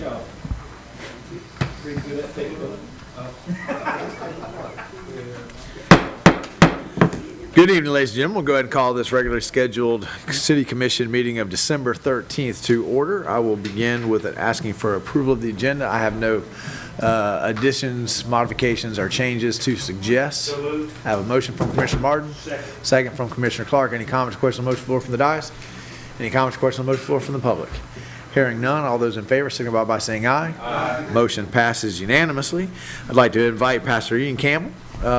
job. Pretty good at Facebook. Good evening, ladies and gentlemen. We'll go ahead and call this regularly scheduled City Commission meeting of December 13th to order. I will begin with asking for approval of the agenda. I have no additions, modifications, or changes to suggest. So moved. I have a motion from Commissioner Martin. Second from Commissioner Clark. Any comments, questions on the motion floor from the dais? Any comments, questions on the motion floor from the public? Hearing none, all those in favor signify by saying aye. Aye. Motion passes unanimously. I'd like to invite Pastor Ian Campbell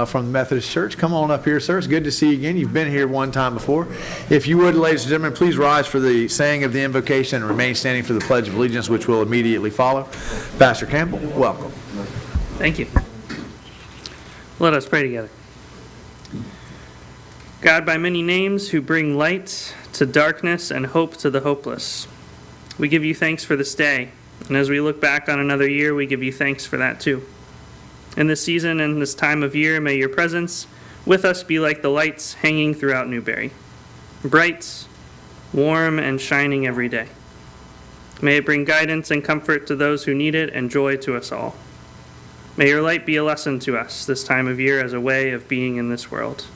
from the Methodist Church. Come on up here, sir. It's good to see you again. You've been here one time before. If you would, ladies and gentlemen, please rise for the saying of the invocation and remain standing for the Pledge of Allegiance, which will immediately follow. Pastor Campbell, welcome. Thank you. Let us pray together. God, by many names, who bring light to darkness and hope to the hopeless, we give you thanks for this day. And as we look back on another year, we give you thanks for that too. In this season and this time of year, may your presence with us be like the lights hanging throughout Newbury, bright, warm, and shining every day. May it bring guidance and comfort to those who need it and joy to us all. May your light be a lesson to us this time of year as a way of being in this world.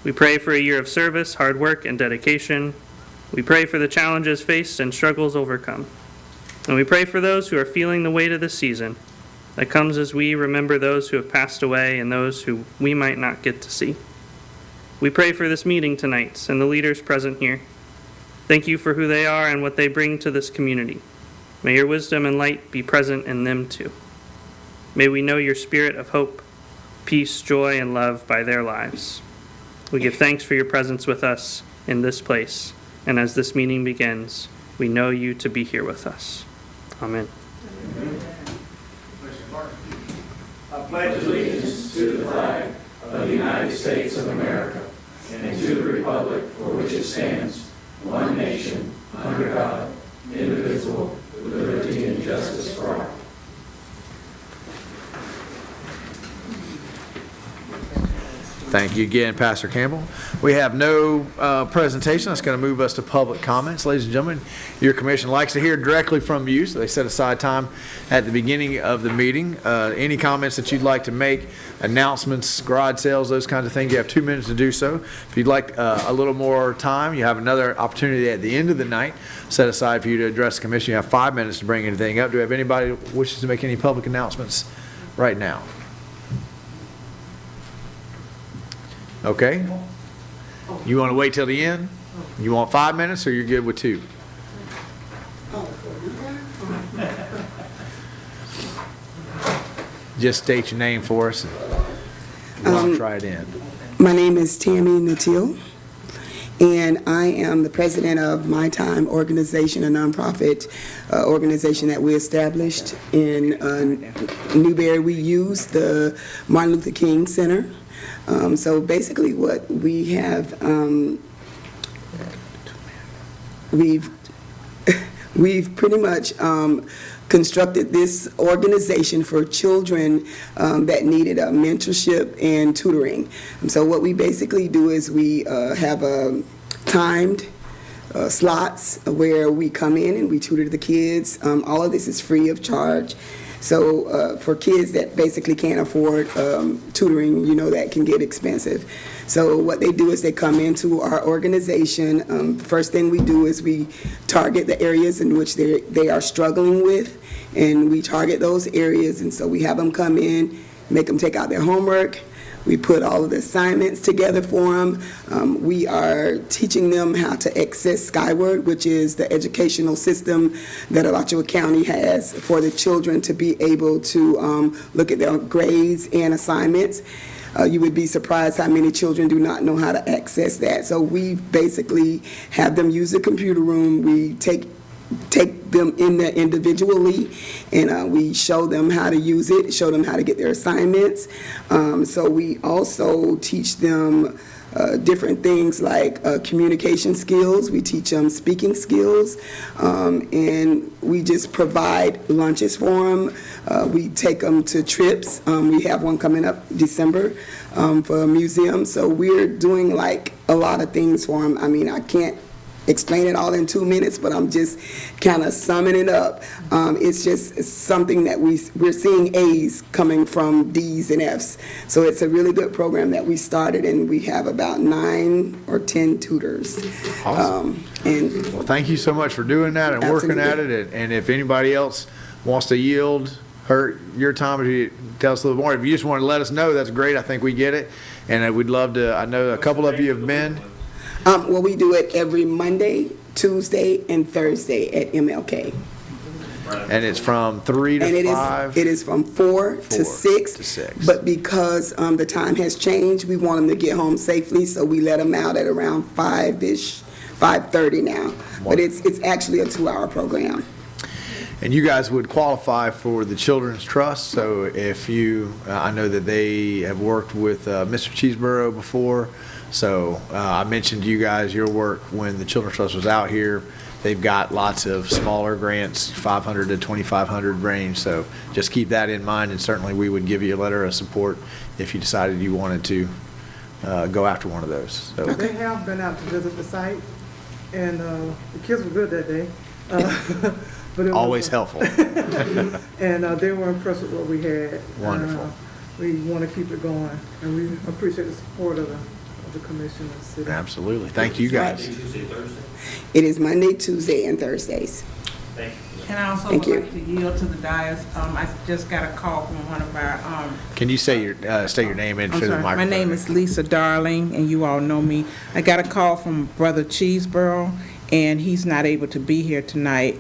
We pray for a year of service, hard work, and dedication. We pray for the challenges faced and struggles overcome. And we pray for those who are feeling the weight of this season that comes as we remember those who have passed away and those who we might not get to see. We pray for this meeting tonight and the leaders present here. Thank you for who they are and what they bring to this community. May your wisdom and light be present in them too. May we know your spirit of hope, peace, joy, and love by their lives. We give thanks for your presence with us in this place, and as this meeting begins, we know you to be here with us. Amen. I pledge allegiance to the flag of the United States of America and to the republic for which it stands, one nation, under God, indivisible, with liberty and justice for all. Thank you again, Pastor Campbell. We have no presentation. That's going to move us to public comments. Ladies and gentlemen, your commission likes to hear directly from you, so they set aside time at the beginning of the meeting. Any comments that you'd like to make, announcements, garage sales, those kinds of things, you have 2 minutes to do so. If you'd like a little more time, you have another opportunity at the end of the night set aside for you to address the commission. You have 5 minutes to bring anything up. Do we have anybody who wishes to make any public announcements right now? Okay. You want to wait till the end? You want 5 minutes, or you're good with 2? Just state your name for us. We'll try it in. My name is Tammy Natil, and I am the president of My Time Organization, a nonprofit organization that we established in Newberry. We use the Martin Luther King Center. So basically what we have, we've pretty much constructed this organization for children that needed a mentorship and tutoring. And so what we basically do is we have timed slots where we come in and we tutor the kids. All of this is free of charge. So for kids that basically can't afford tutoring, you know, that can get expensive. So what they do is they come into our organization. First thing we do is we target the areas in which they are struggling with, and we target those areas. And so we have them come in, make them take out their homework. We put all of the assignments together for them. We are teaching them how to access Skyward, which is the educational system that Alachua County has for the children to be able to look at their grades and assignments. You would be surprised how many children do not know how to access that. So we basically have them use the computer room. We take them in there individually, and we show them how to use it, show them how to get their assignments. So we also teach them different things like communication skills. We teach them speaking skills, and we just provide lunches for them. We take them to trips. We have one coming up December for a museum. So we're doing like a lot of things for them. I mean, I can't explain it all in 2 minutes, but I'm just kind of summing it up. It's just something that we're seeing A's coming from D's and F's. So it's a really good program that we started, and we have about 9 or 10 tutors. Awesome. Well, thank you so much for doing that and working at it. And if anybody else wants to yield your time, if you tell us a little more, if you just want to let us know, that's great. I think we get it. And we'd love to, I know a couple of you have been. Well, we do it every Monday, Tuesday, and Thursday at MLK. And it's from 3 to 5? It is from 4 to 6. But because the time has changed, we want them to get home safely, so we let them out at around 5-ish, 5:30 now. Wonderful. But it's actually a 2-hour program. And you guys would qualify for the Children's Trust, so if you, I know that they have worked with Mr. Cheeseborough before, so I mentioned to you guys your work when the Children's Trust was out here. They've got lots of smaller grants, 500 to 2,500 range, so just keep that in mind, and certainly we would give you a letter of support if you decided you wanted to go after one of those. So. They have been out to visit the site, and the kids were good that day. But it always was, helpful. And they were impressed with what we had. Wonderful. We want to keep it going, and we appreciate the support of the commission and the city. Absolutely. Thank you guys. It is Monday, Tuesday, and Thursdays. Thank you. And I also Thank would you. like to yield to the dais. I just got a call from one of our. Can you say state your name into I'm the sorry, microphone? my name is Lisa Darling, and you all know me. I got a call from Brother Cheeseborough, and he's not able to be here tonight.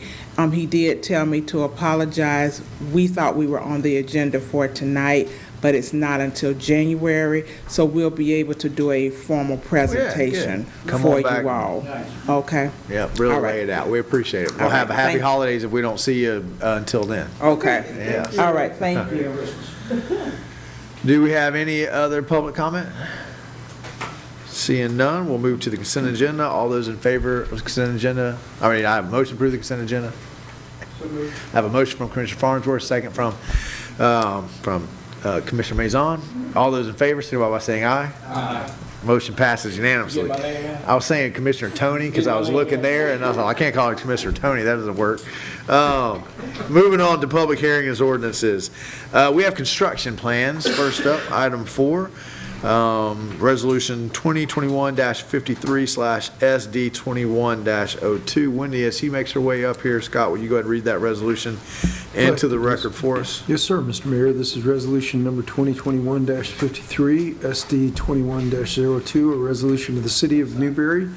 He did tell me to apologize. We thought we were on the agenda for tonight, but it's not until January, so we'll be able to do a formal presentation for you all. Okay? Yeah, really All right. lay it out. We appreciate it. We'll All have right, a happy thank you. holidays if we don't see you until then. Okay. Yes. All right, thank you. Do we have any other public comment? Seeing none, we'll move to the consent agenda. All those in favor of the consent agenda? I have a motion to approve the consent agenda. I have a motion from Commissioner Farnsworth, second from Commissioner Mazon. All those in favor, signify by saying aye. Aye. Motion passes unanimously. I was saying Commissioner Tony because I was looking there and I was like, I can't call it Commissioner Tony. That doesn't work. Moving on to public hearings and ordinances. We have construction plans. First up, item 4. Resolution 2021-53/SD21-02. Wendy, as he makes her way up here, Scott, will you go ahead and read that resolution into the record for us? Yes, sir, Mr. Mayor. This is resolution number 2021-53 SD21-02, a resolution of the City of Newbury,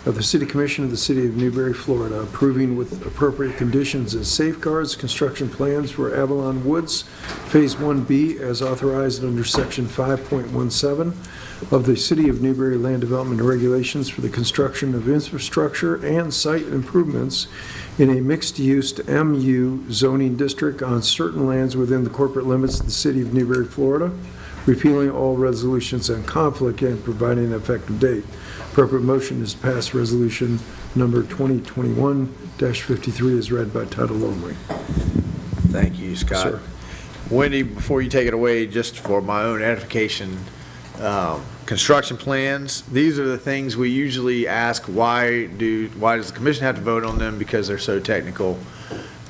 of the City Commission of the City of Newbury, Florida, approving with appropriate conditions and safeguards construction plans for Avalon Woods Phase 1B as authorized under Section 5.17 of the City of Newbury Land Development Regulations for the construction of infrastructure and site improvements in a mixed-use MU zoning district on certain lands within the corporate limits of the City of Newbury, Florida, repealing all resolutions on conflict and providing an effective date. Appropriate motion is to pass resolution number 2021-53 as read by title only. Thank you, Scott. Sir. Wendy, before you take it away, just for my own edification, construction plans, these are the things we usually ask, why does the commission have to vote on them? Because they're so technical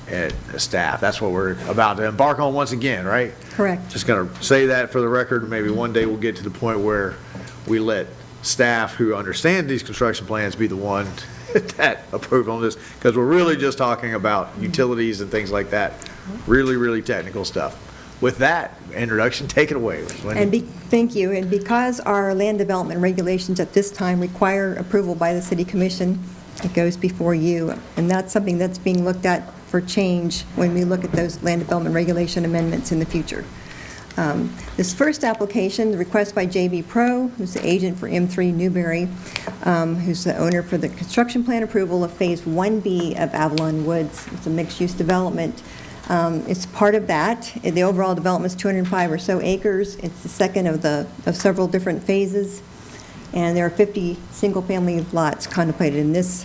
at staff. That's what we're about to embark on once again, right? Correct. Just going to say that for the record. Maybe one day we'll get to the point where we let staff who understand these construction plans be the one that approve on this, because we're really just talking about utilities and things like that. Really, really technical stuff. With that introduction, take it away, Wendy. Thank you. And because our land development regulations at this time require approval by the City Commission, it goes before you. And that's something that's being looked at for change when we look at those land development regulation amendments in the future. This first application, the request by JB Pro, who's the agent for M3 Newberry, who's the owner for the construction plan approval of Phase 1B of Avalon Woods. It's a mixed-use development. It's part of that. The overall development is 205 or so acres. It's the second of several different phases, and there are 50 single-family lots contemplated in this.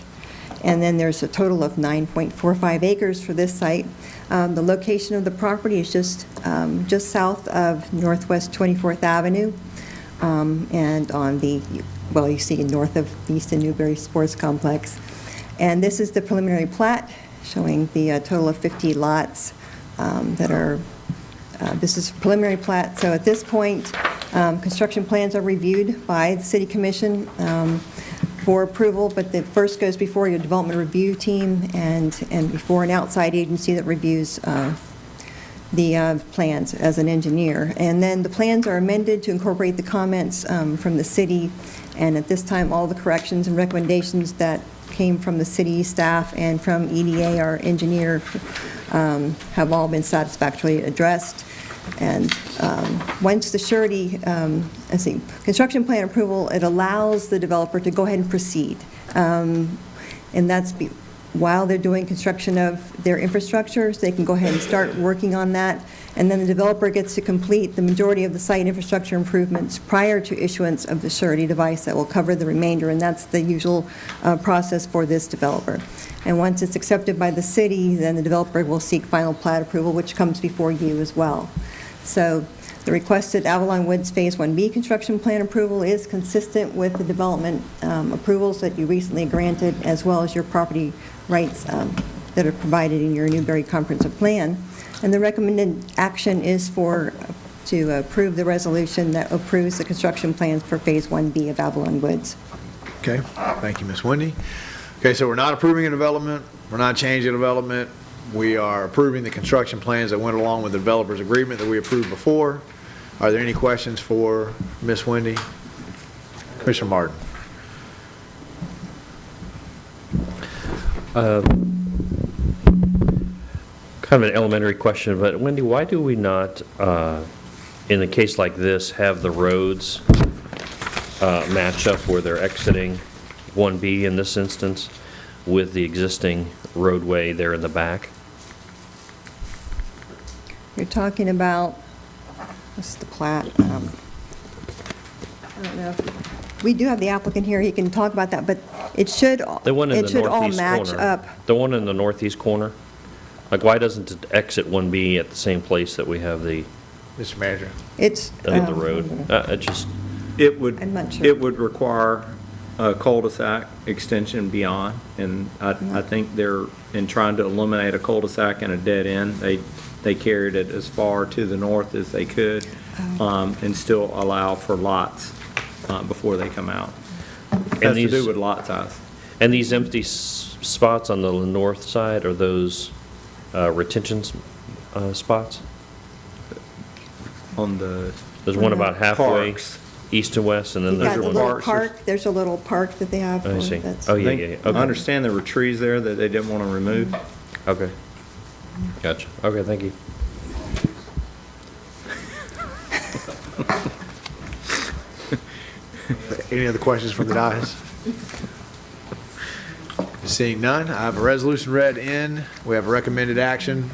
And then there's a total of 9.45 acres for this site. The location of the property is just south of Northwest 24th Avenue, and on the, well, you see north of the Easton Newbury Sports Complex. And this is the preliminary plat showing the total of 50 lots that are, this is preliminary plat. So at this point, construction plans are reviewed by the City Commission for approval, but the first goes before your development review team and before an outside agency that reviews the plans as an engineer. And then the plans are amended to incorporate the comments from the city, and at this time, all the corrections and recommendations that came from the city staff and from EDA, our engineer, have all been satisfactorily addressed. And once the surety, construction plan approval, it allows the developer to go ahead and proceed. And that's while they're doing construction of their infrastructure, so they can go ahead and start working on that. And then the developer gets to complete the majority of the site infrastructure improvements prior to issuance of the surety device that will cover the remainder, and that's the usual process for this developer. And once it's accepted by the city, then the developer will seek final plat approval, which comes before you as well. So the requested Avalon Woods Phase 1B construction plan approval is consistent with the development approvals that you recently granted, as well as your property rights that are provided in your Newbury comprehensive plan. And the recommended action is to approve the resolution that approves the construction plans for Phase 1B of Avalon Woods. Okay, thank you, Ms. Wendy. Okay, so we're not approving a development, we're not changing development, we are approving the construction plans that went along with the developer's agreement that we approved before. Are there any questions for Ms. Wendy? Commissioner Martin. Kind of an elementary question, but Wendy, why do we not, in a case like this, have the roads match up where they're exiting 1B in this instance with the existing roadway there in the back? You're talking about, this is the plat. I don't know if, we do have the applicant here, he can talk about that, but it should all match up. The one in the northeast corner? Like, why doesn't it exit 1B at the same place that we have the Mr. Manager. It's the road? It would, I'm not sure. it would require a cul-de-sac extension beyond, and I think they're, in trying to eliminate a cul-de-sac and a dead end, they carried it as far to the north as they could, and still allow for lots before they come out. It has to do with lot size. And these empty spots on the north side, are those retention spots? On the There's one about halfway parks. east to west, and then Yeah, there's the one. little park, there's a little park that they have. I see. that's- Oh, yeah. I Okay. understand there were trees there that they didn't want to remove. Okay. Gotcha. Okay, thank you. Any other questions from the dais? Seeing none, I have a resolution read in. We have a recommended action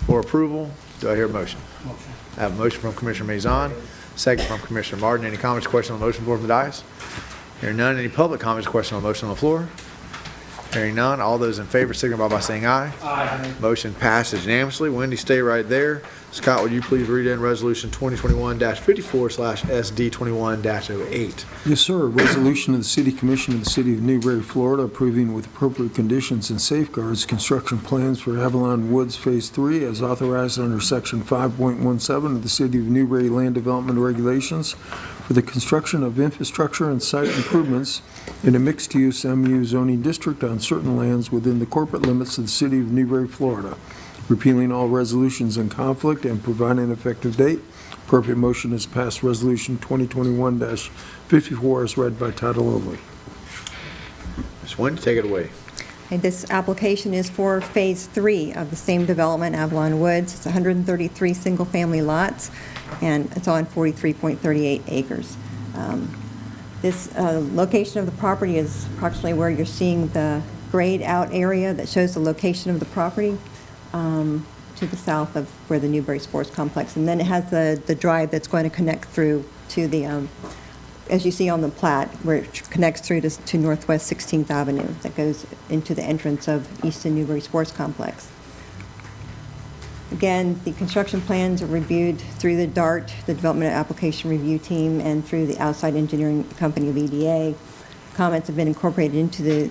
for approval. Do I hear a motion? I have a motion from Commissioner Mazan, second from Commissioner Martin. Any comments, questions on the motion from the dais? Hearing none. Any public comments, questions on the motion on the floor? Hearing none. All those in favor signify by saying aye. Aye. Motion passes unanimously. Wendy, stay right there. Scott, would you please read in Resolution 2021-54/SD21-08? Yes, sir. A resolution of the City Commission of the City of Newbury, Florida, approving with appropriate conditions and safeguards construction plans for Avalon Woods Phase 3 as authorized under Section 5.17 of the City of Newbury Land Development Regulations for the construction of infrastructure and site improvements in a mixed-use MU zoning district on certain lands within the corporate limits of the City of Newbury, Florida, repealing all resolutions in conflict and providing an effective date. Appropriate motion is passed Resolution 2021-54 as read by title only. Ms. Wendy, take it away. And this application is for Phase 3 of the same development, Avalon Woods. It's 133 single-family lots, and it's on 43.38 acres. This location of the property is approximately where you're seeing the grayed out area that shows the location of the property to the south of where the Newbury Sports Complex. And then it has the drive that's going to connect through to the, as you see on the plat, where it connects through to Northwest 16th Avenue that goes into the entrance of Easton Newbury Sports Complex. Again, the construction plans are reviewed through the DART, the Development Application Review Team, and through the outside engineering company of EDA. Comments have been incorporated into the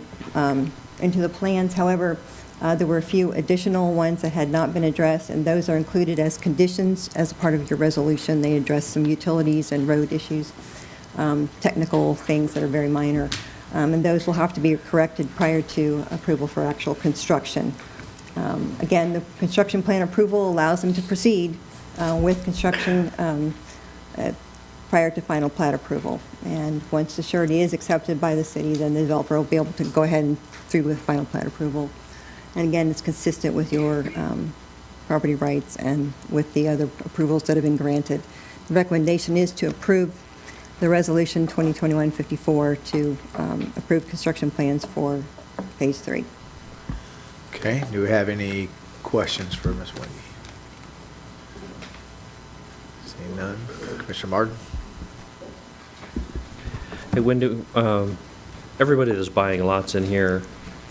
into the plans. However, there were a few additional ones that had not been addressed, and those are included as conditions as a part of your resolution. They address some utilities and road issues, technical things that are very minor, and those will have to be corrected prior to approval for actual construction. Again, the construction plan approval allows them to proceed with construction prior to final plat approval. And once the surety is accepted by the city, then the developer will be able to go ahead and through with final plat approval. And again, it's consistent with your property rights and with the other approvals that have been granted. The recommendation is to approve the resolution 2021-54 to approve construction plans for phase 3. Okay, do we have any questions for Ms. Wendy? Seeing none. Commissioner Martin? Hey, Wendy, everybody that's buying lots in here,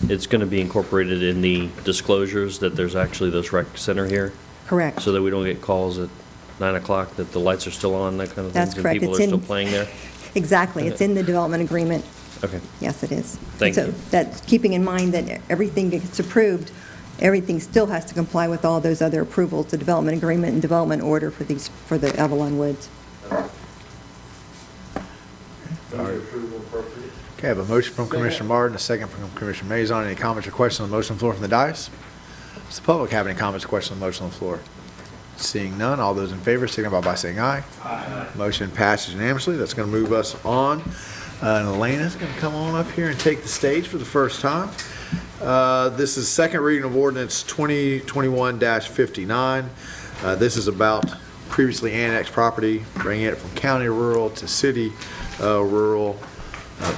it's going to be incorporated in the disclosures that there's actually this rec center here? Correct. So that we don't get calls at 9 o'clock that the lights are still on, that kind of thing? That's correct. And people It's are in- still playing there? Exactly. It's in the development agreement. Okay. Yes, it is. Thank And you. So that's keeping in mind that everything gets approved, everything still has to comply with all those other approvals, the development agreement and development order for the Avalon Woods. Okay, I have a motion from Commissioner Martin, a second from Commissioner Mazon. Any comments or questions on the motion on the floor from the dais? Does the public have any comments or questions on the motion on the floor? Seeing none, all those in favor signify by saying aye. Aye. Motion passes unanimously. That's going to move us on. And Elena's going to come on up here and take the stage for the first time. This is second reading of ordinance 2021-59. This is about previously annexed property, bringing it from county rural to city rural.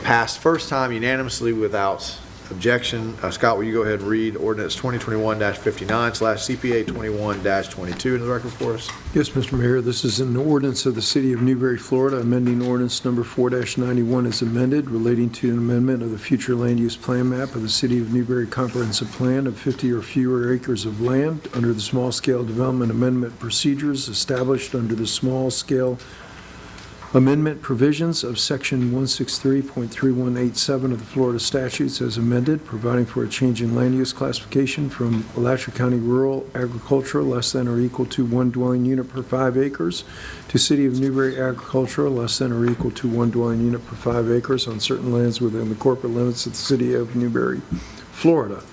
Passed first time unanimously without objection. Scott, will you go ahead and read ordinance 2021-59/CPA 21-22 in the record for us? Yes, Mr. Mayor, this is an ordinance of the City of Newbury, Florida, amending ordinance number 4-91 as amended, relating to an amendment of the future land use plan map of the City of Newbury comprehensive plan of 50 or fewer acres of land under the small-scale development amendment procedures established under the small-scale amendment provisions of Section 163.3187 of the Florida statutes as amended, providing for a change in land use classification from Alachua County rural agricultural less than or equal to 1 dwelling unit per 5 acres to City of Newbury agricultural less than or equal to 1 dwelling unit per 5 acres on certain lands within the corporate limits of the City of Newbury, Florida.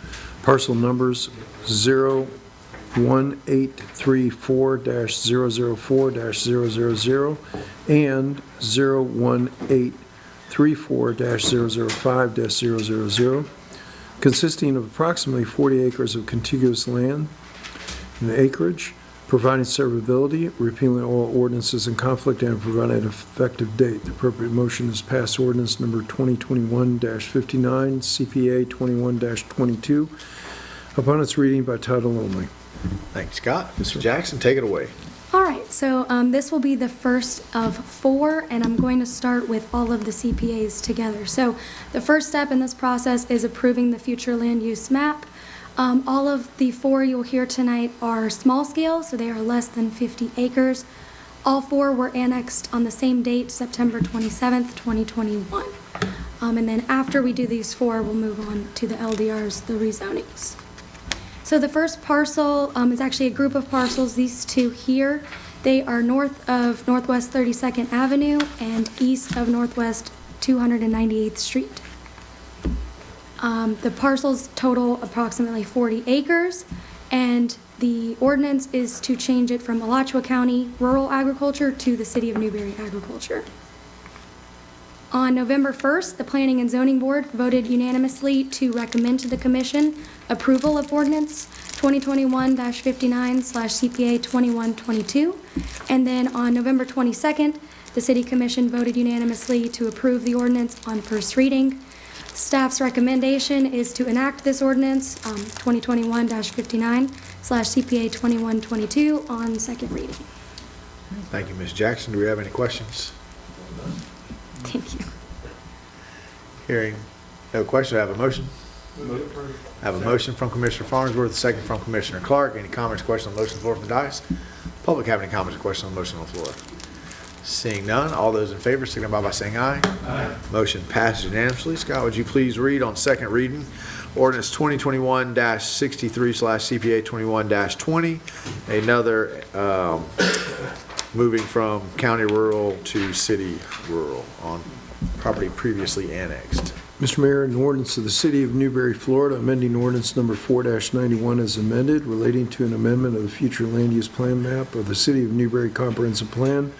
Parcel numbers 01834-004-000 and 01834-005-000, consisting of approximately 40 acres of contiguous land in the acreage, providing servability, repealing all ordinances in conflict, and providing an effective date. The appropriate motion is pass ordinance number 2021-59, CPA 21-22, upon its reading by title only. Thank you, Scott. Mr. Jackson, take it away. All right, so this will be the first of 4, and I'm going to start with all of the CPAs together. So the first step in this process is approving the future land use map. All of the 4 you'll hear tonight are small scale, so they are less than 50 acres. All 4 were annexed on the same date, September 27th, 2021. And then after we do these 4, we'll move on to the LDRs, the rezonings. So the first parcel is actually a group of parcels, these 2 here. They are north of Northwest 32nd Avenue and east of Northwest 298th Street. The parcels total approximately 40 acres, and the ordinance is to change it from Alachua County rural agriculture to the City of Newbury agriculture. On November 1st, the Planning and Zoning Board voted unanimously to recommend to the Commission approval of ordinance 2021-59/CPA 21-22. And then on November 22nd, the City Commission voted unanimously to approve the ordinance on first reading. Staff's recommendation is to enact this ordinance 2021-59/CPA 21-22 on second reading. Thank you, Ms. Jackson. Do we have any questions? Thank you. Hearing no question, I have a motion. I have a motion from Commissioner Farnsworth, a second from Commissioner Clark. Any comments, questions on the motion on the floor from the dais? Public have any comments or questions on the motion on the floor? Seeing none, all those in favor signify by saying aye. Aye. Motion passes unanimously. Scott, would you please read on second reading Ordinance 2021-63/CPA 21-20, another moving from county rural to city rural on property previously annexed. Mr. Mayor, an ordinance of the City of Newbury, Florida, amending ordinance number 4-91 as amended, relating to an amendment of the future land use plan map of the City of Newbury Comprehensive Plan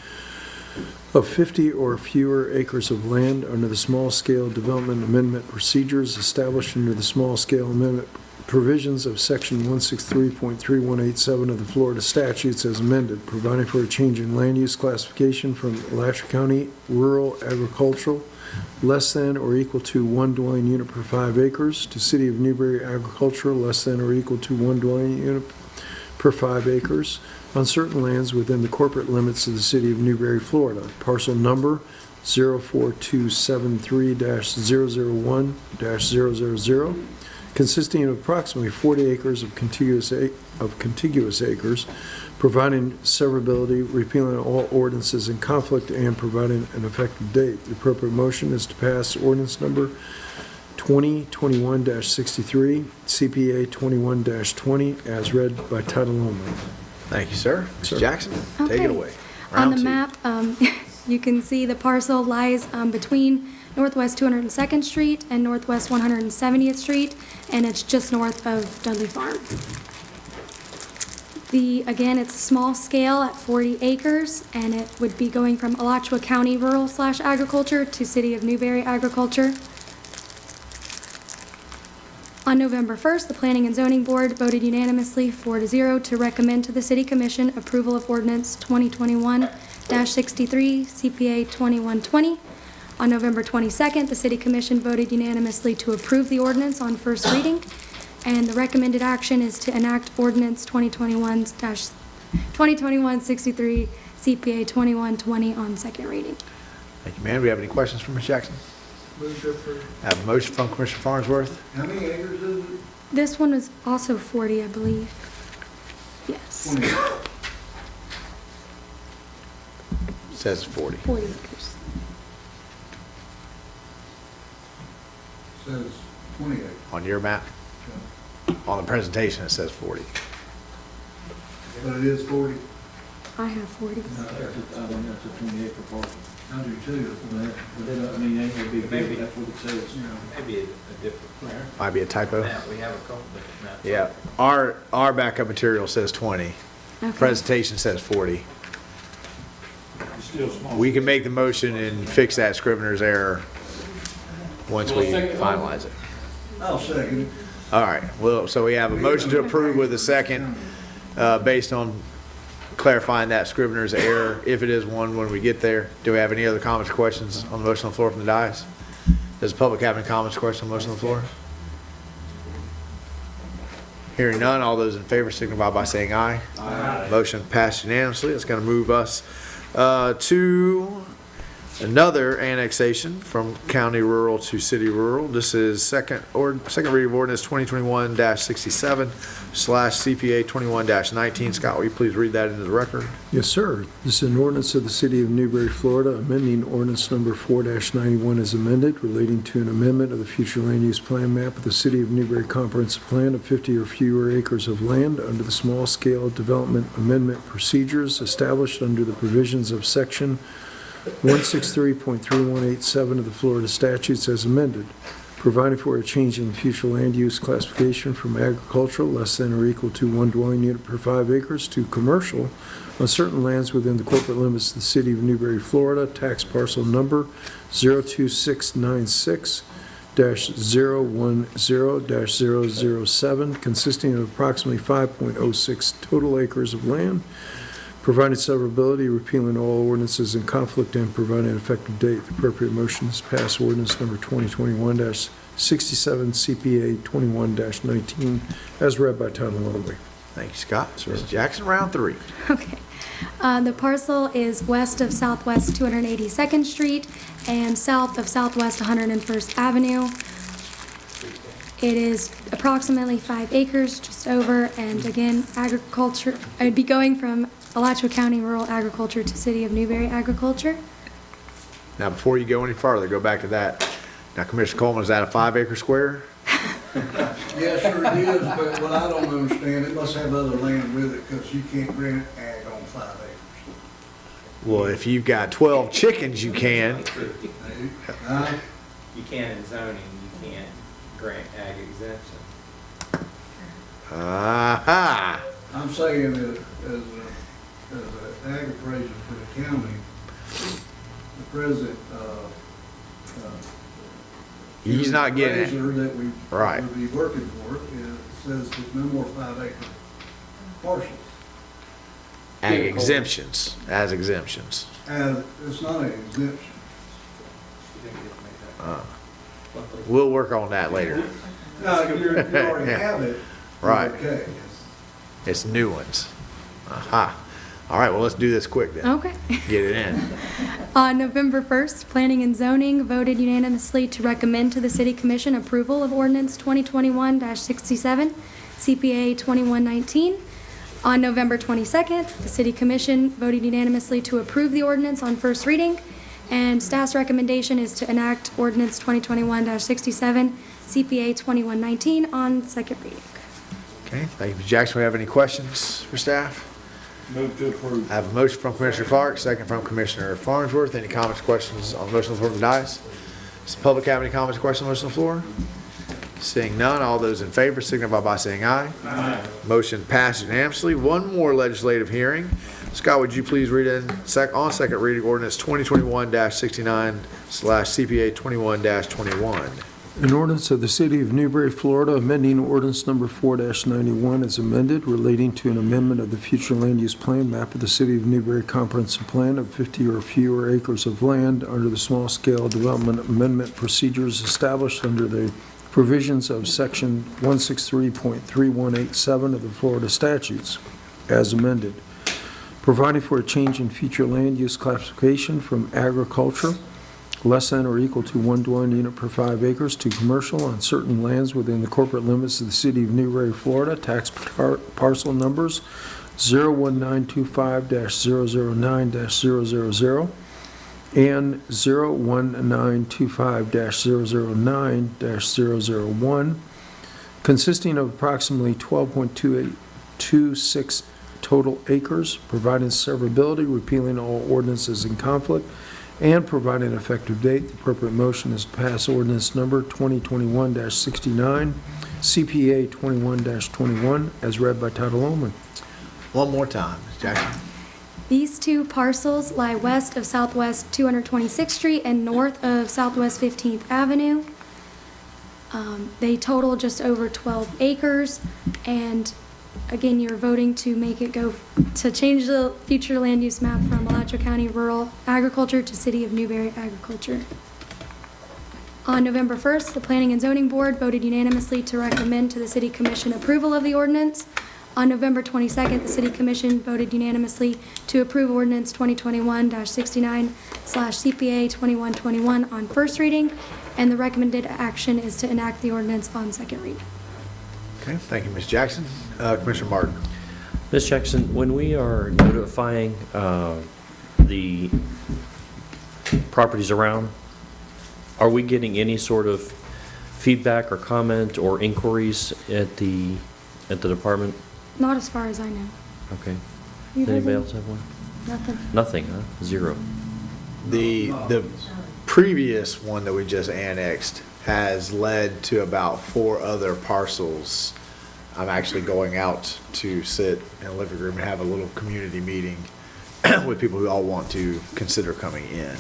of 50 or fewer acres of land under the small-scale development amendment procedures established under the small-scale amendment provisions of Section 163.3187 of the Florida statutes as amended, providing for a change in land use classification from Alachua County rural agricultural less than or equal to 1 dwelling unit per 5 acres to City of Newbury agricultural less than or equal to 1 dwelling unit per 5 acres on certain lands within the corporate limits of the City of Newbury, Florida. Parcel number 04273-001-000, consisting of approximately 40 acres of contiguous acres, providing severability, repealing all ordinances in conflict, and providing an effective date. The appropriate motion is to pass ordinance number 2021-63, CPA 21-20, as read by title only. Thank you, sir. Mr. Jackson, take Okay. it away. On Round the two. map, you can see the parcel lies between Northwest 202nd Street and Northwest 170th Street, and it's just north of Dudley Farm. Again, it's small scale at 40 acres, and it would be going from Alachua County rural/agriculture to City of Newbury agriculture. On November 1st, the Planning and Zoning Board voted unanimously 4-0 to recommend to the City Commission approval of Ordinance 2021-63, CPA 2120. On November 22nd, the City Commission voted unanimously to approve the ordinance on first reading, and the recommended action is to enact Ordinance 2021-63, CPA 2120 on second reading. Thank you, ma'am. Do we have any questions for Ms. Jackson? Move to approve. I have a motion from Commissioner Farnsworth. How many acres is it? This one was also 40, I believe. Yes. 20. Says 40. 40 acres. Says 20 acres. On your map? On the presentation, it says 40. But it is 40. I have 40. I mean, that's a 20-acre parcel. I do too. But then, I mean, ain't gonna be big, that's what it says. Maybe a different Might be a typo. map. We have a couple different maps. Yeah, our backup material says 20. Okay. Presentation says 40. It's still small. We can make the motion and fix that Scrivener's error once we finalize it. I'll second it. All right, well, so we have a motion to approve with a second, based on clarifying that Scrivener's error, if it is one when we get there. Do we have any other comments or questions on the motion on the floor from the dais? Does the public have any comments or questions on the motion on the floor? Hearing none, all those in favor signify by saying aye. Aye. Motion passed unanimously. It's going to move us to another annexation from county rural to city rural. This is second reading of ordinance 2021-67/CPA 21-19. Scott, will you please read that into the record? Yes, sir. This is an ordinance of the City of Newbury, Florida, amending ordinance number 4-91 as amended, relating to an amendment of the future land use plan map of the City of Newbury Comprehensive Plan of 50 or fewer acres of land under the small-scale development amendment procedures established under the provisions of Section 163.3187 of the Florida statutes as amended, providing for a change in the future land use classification from agricultural less than or equal to 1 dwelling unit per 5 acres to commercial on certain lands within the corporate limits of the City of Newbury, Florida, tax parcel number 02696-010-007, consisting of approximately 5.06 total acres of land, providing severability, repealing all ordinances in conflict, and providing an effective date. The appropriate motion is pass ordinance number 2021-67 CPA 21-19 as read by title only. Thank you, Scott. Ms. Jackson, round three. Okay. The parcel is west of Southwest 282nd Street and south of Southwest 101st Avenue. It is approximately 5 acres, just over, and again, agriculture. I'd be going from Alachua County rural agriculture to City of Newbury agriculture. Now, before you go any farther, go back to that. Now, Commissioner Coleman, is that a 5 acre square? Yes, sure it is, but what I don't understand, it must have other land with it, because you can't grant ag on 5 acres. Well, if you've got 12 chickens, you can. Huh? You can in zoning, you can't grant ag exemption. Aha. I'm saying that as an ag appraiser for the county, the present, He's not getting it. appraiser that we Right. would be working for, says there's no more 5-acre parcels. Ag exemptions, as exemptions. And it's not an exemption. We'll work on that later. No, you already have it. Right. Okay. It's new ones. Aha. All right, well, let's do this quick then. Okay. Get it in. On November 1st, Planning and Zoning voted unanimously to recommend to the City Commission approval of Ordinance 2021-67, CPA 2119. On November 22nd, the City Commission voted unanimously to approve the ordinance on first reading, and staff's recommendation is to enact Ordinance 2021-67, CPA 2119 on second reading. Okay, thank you, Ms. Jackson. Do we have any questions for staff? Move to approve. I have a motion from Commissioner Clark, second from Commissioner Farnsworth. Any comments, questions on the motion on the floor from the dais? Does the public have any comments or questions on the motion on the floor? Seeing none, all those in favor signify by saying aye. Aye. Motion passed unanimously. One more legislative hearing. Scott, would you please read in on second reading ordinance 2021-69/CPA 21-21? An ordinance of the City of Newbury, Florida, amending ordinance number 4-91 as amended, relating to an amendment of the future land use plan map of the City of Newbury comprehensive plan of 50 or fewer acres of land under the small-scale development amendment procedures established under the provisions of section 163.3187 of the Florida statutes, as amended, providing for a change in future land use classification from agriculture less than or equal to 1 dwelling unit per 5 acres to commercial on certain lands within the corporate limits of the City of Newbury, Florida, tax parcel numbers 01925-009-000 and 01925-009-001, consisting of approximately 12.2826 total acres, providing severability, repealing all ordinances in conflict, and providing an effective date. The appropriate motion is to pass ordinance number 2021-69, CPA 21-21, as read by title only. One more time, Ms. Jackson. These two parcels lie west of Southwest 226th Street and north of Southwest 15th Avenue. They total just over 12 acres, and again, you're voting to make it go, to change the future land use map from Alachua County Rural Agriculture to City of Newbury Agriculture. On November 1st, the Planning and Zoning Board voted unanimously to recommend to the City Commission approval of the ordinance. On November 22nd, the City Commission voted unanimously to approve Ordinance 2021-69/CPA 2121 on first reading, and the recommended action is to enact the ordinance on second reading. Okay, thank you, Ms. Jackson. Commissioner Martin. Ms. Jackson, when we are notifying the properties around, are we getting any sort of feedback or comment or inquiries at the department? Not as far as I know. Okay. You Does anybody heard else have one? Nothing. Nothing, huh? Zero. The previous one that we just annexed has led to about 4 other parcels. I'm actually going out to sit in a living room and have a little community meeting with people who all want to consider coming in.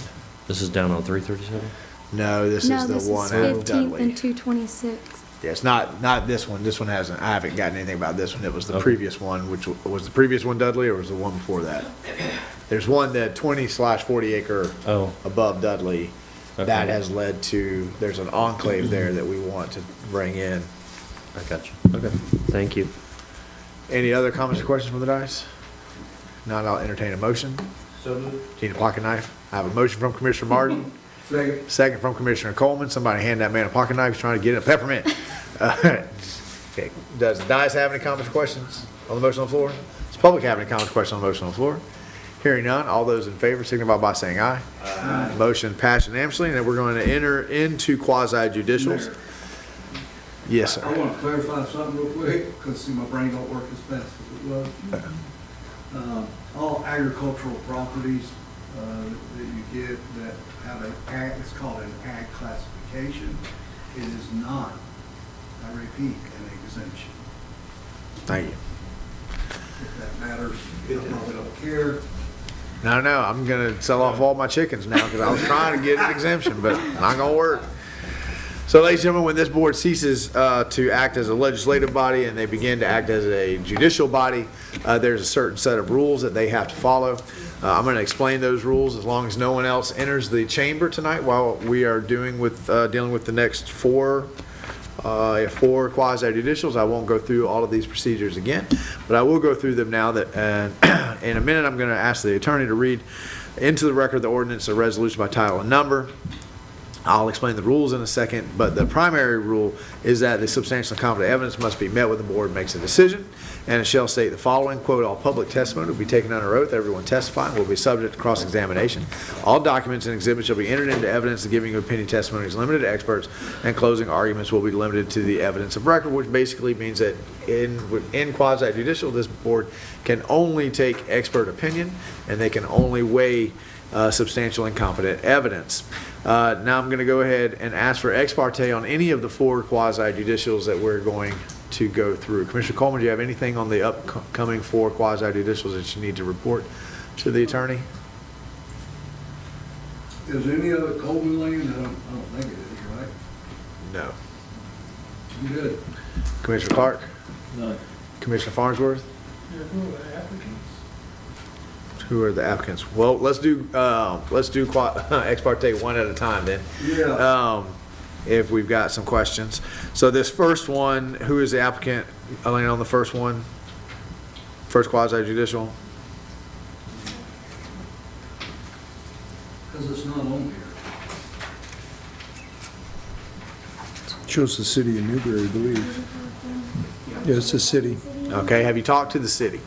This is down on 337? No, this is the one at 15th Dudley. and 226th. Yeah, it's not this one. This one hasn't, I haven't gotten anything about this one. It was the Okay. previous one, which was the previous one Dudley, or was the one before that? There's one that 20/40 acre Oh. above Dudley. That Okay. has led to, there's an enclave there that we want to bring in. I got you. Okay, thank you. Any other comments or questions from the dais? Not, I'll entertain a motion. So moved. Need a pocket knife? I have a motion from Commissioner Martin, Second. second from Commissioner Coleman. Somebody hand that man a pocket knife. He's trying to get a peppermint. Okay. Does the dais have any comments or questions on the motion on the floor? Does the public have any comments or questions on the motion on the floor? Hearing none, all those in favor signify by saying aye. Aye. Motion passed unanimously, and then we're going to enter into quasi judicials. Yes, sir. I want to clarify something real quick, because see, my brain don't work as fast as it was. All agricultural properties that you get that have an ag, it's called an ag classification. It is not, I repeat, an exemption. Thank you. If that matters, I probably don't care. No, I'm going to sell off all my chickens now because I was trying to get an exemption, but not going to work. So, ladies and gentlemen, when this board ceases to act as a legislative body and they begin to act as a judicial body, there's a certain set of rules that they have to follow. I'm going to explain those rules as long as no one else enters the chamber tonight while we are dealing with the next four quasi-judicials. I won't go through all of these procedures again, but I will go through them now. That in a minute, I'm going to ask the attorney to read into the record the ordinance, a resolution by title and number. I'll explain the rules in a second, but the primary rule is that the substantial and competent evidence must be met when the board makes a decision, and it shall state the following, quote, all public testimony will be taken under oath. Everyone testifying will be subject to cross-examination. All documents and exhibits shall be entered into evidence. The giving of opinion testimony is limited to experts, and closing arguments will be limited to the evidence of record, which basically means that in quasi-judicial, this board can only take expert opinion, and they can only weigh substantial and competent evidence. Now I'm going to go ahead and ask for ex parte on any of the four quasi-judicials that we're going to go through. Commissioner Coleman, do you have anything on the upcoming four quasi-judicials that you need to report to the attorney? Is any of it Coleman land? I don't think it is, right? No. You good? Commissioner Clark? None. Commissioner Farnsworth? Yeah, who are the applicants? Who are the applicants? Well, let's do ex parte one at a time then. Yeah. If we've got some questions. So this first one, who is the applicant, Elena, on the first one? First quasi-judicial? Because it's not on here. Shows the city of Newbury, I believe. Yeah, it's a city. Okay, have you talked to the city?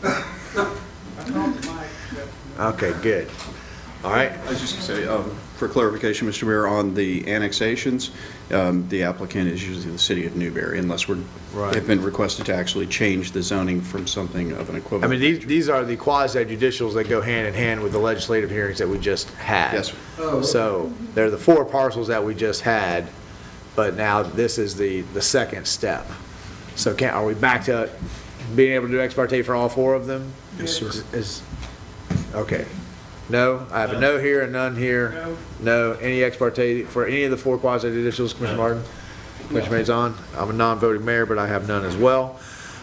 Okay, good. All right. I was just going to say, for clarification, Mr. Mayor, on the annexations, the applicant is usually the city of Newbury, unless have been requested to actually change the zoning from something of an I equivalent. mean, these are the quasi-judicials that go hand in hand with the legislative hearings that we just had. Yes, sir. Oh, So they're the four parcels that we just had, but now this is the second step. So are we back to being able to do ex parte for all four of them? Yes, sir. Okay. No? I have a no here, a none here. No. Any ex parte for any of the four quasi-judicials, Commissioner Martin? Commissioner Maison? I'm a non-voting mayor, but I have none as well.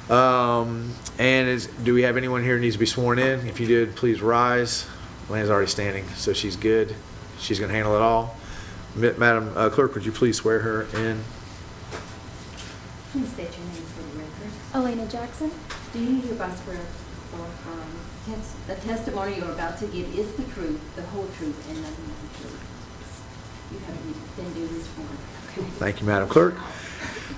Do we have anyone here who needs to be sworn in? If you did, please rise. Lena's already standing, so she's good. She's going to handle it all. Madam Clerk, would you please swear her in? Please state your name for the record. Elena Jackson. Do you hereby swear or affirm the testimony you're about to give is the truth, the whole truth, and nothing but the truth? You have been doing this for me. Okay. Thank you, Madam Clerk.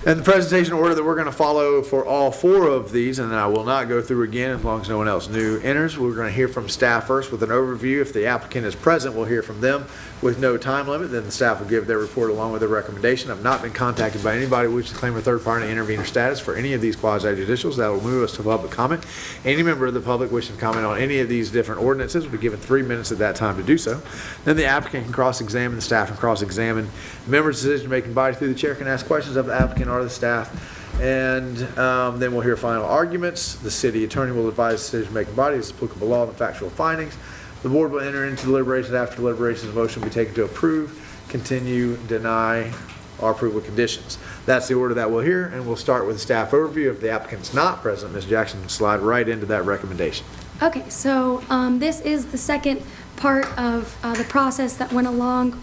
And the presentation order that we're going to follow for all four of these, and I will not go through again as long as no one else new enters. We're going to hear from staff first with an overview. If the applicant is present, we'll hear from them with no time limit. Then the staff will give their report along with their recommendation. I've not been contacted by anybody wishing to claim a third-party intervener status for any of these quasi-judicials. That will move us to public comment. Any member of the public wishing to comment on any of these different ordinances will be given 3 minutes at that time to do so. Then the applicant can cross-examine, the staff can cross-examine. Members of the decision-making body through the chair can ask questions of the applicant or the staff. And then we'll hear final arguments. The city attorney will advise the decision-making body as applicable law and factual findings. The board will enter into deliberations. After deliberations, a motion will be taken to approve, continue, deny, or approve with conditions. That's the order that we'll hear, and we'll start with the staff overview. If the applicant's not present, Ms. Jackson can slide right into that recommendation. Okay, so this is the second part of the process that went along.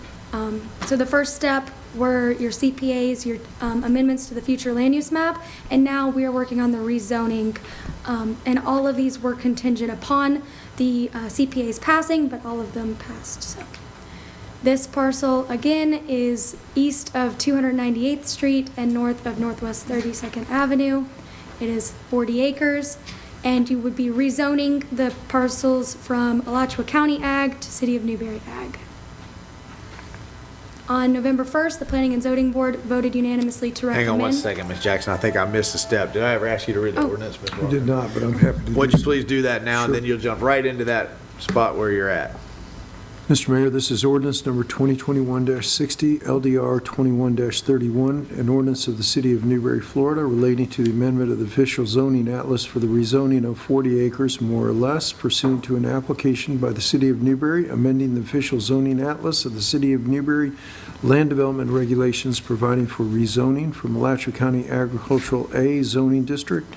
So the first step were your CPAs, your amendments to the future land use map, and now we are working on the rezoning. And all of these were contingent upon the CPAs passing, but all of them passed. So this parcel, again, is east of 298th Street and north of Northwest 32nd Avenue. It is 40 acres, and you would be rezoning the parcels from Alachua County Ag to City of Newberry Ag. On November 1st, the Planning and Zoning Board voted unanimously to Hang recommend. on one second, Ms. Jackson. I think I missed a step. Did I ever ask you to read the ordinance, Ms. You Walker? did not, but I'm happy to do Would you so. please do that now, and then you'll jump right into that spot where you're at. Mr. Mayor, this is ordinance number 2021-60, LDR 21-31, an ordinance of the City of Newbury, Florida, relating to the amendment of the official zoning atlas for the rezoning of 40 acres more or less pursuant to an application by the City of Newbury, amending the official zoning atlas of the City of Newbury land development regulations, providing for rezoning from Alachua County Agricultural A zoning district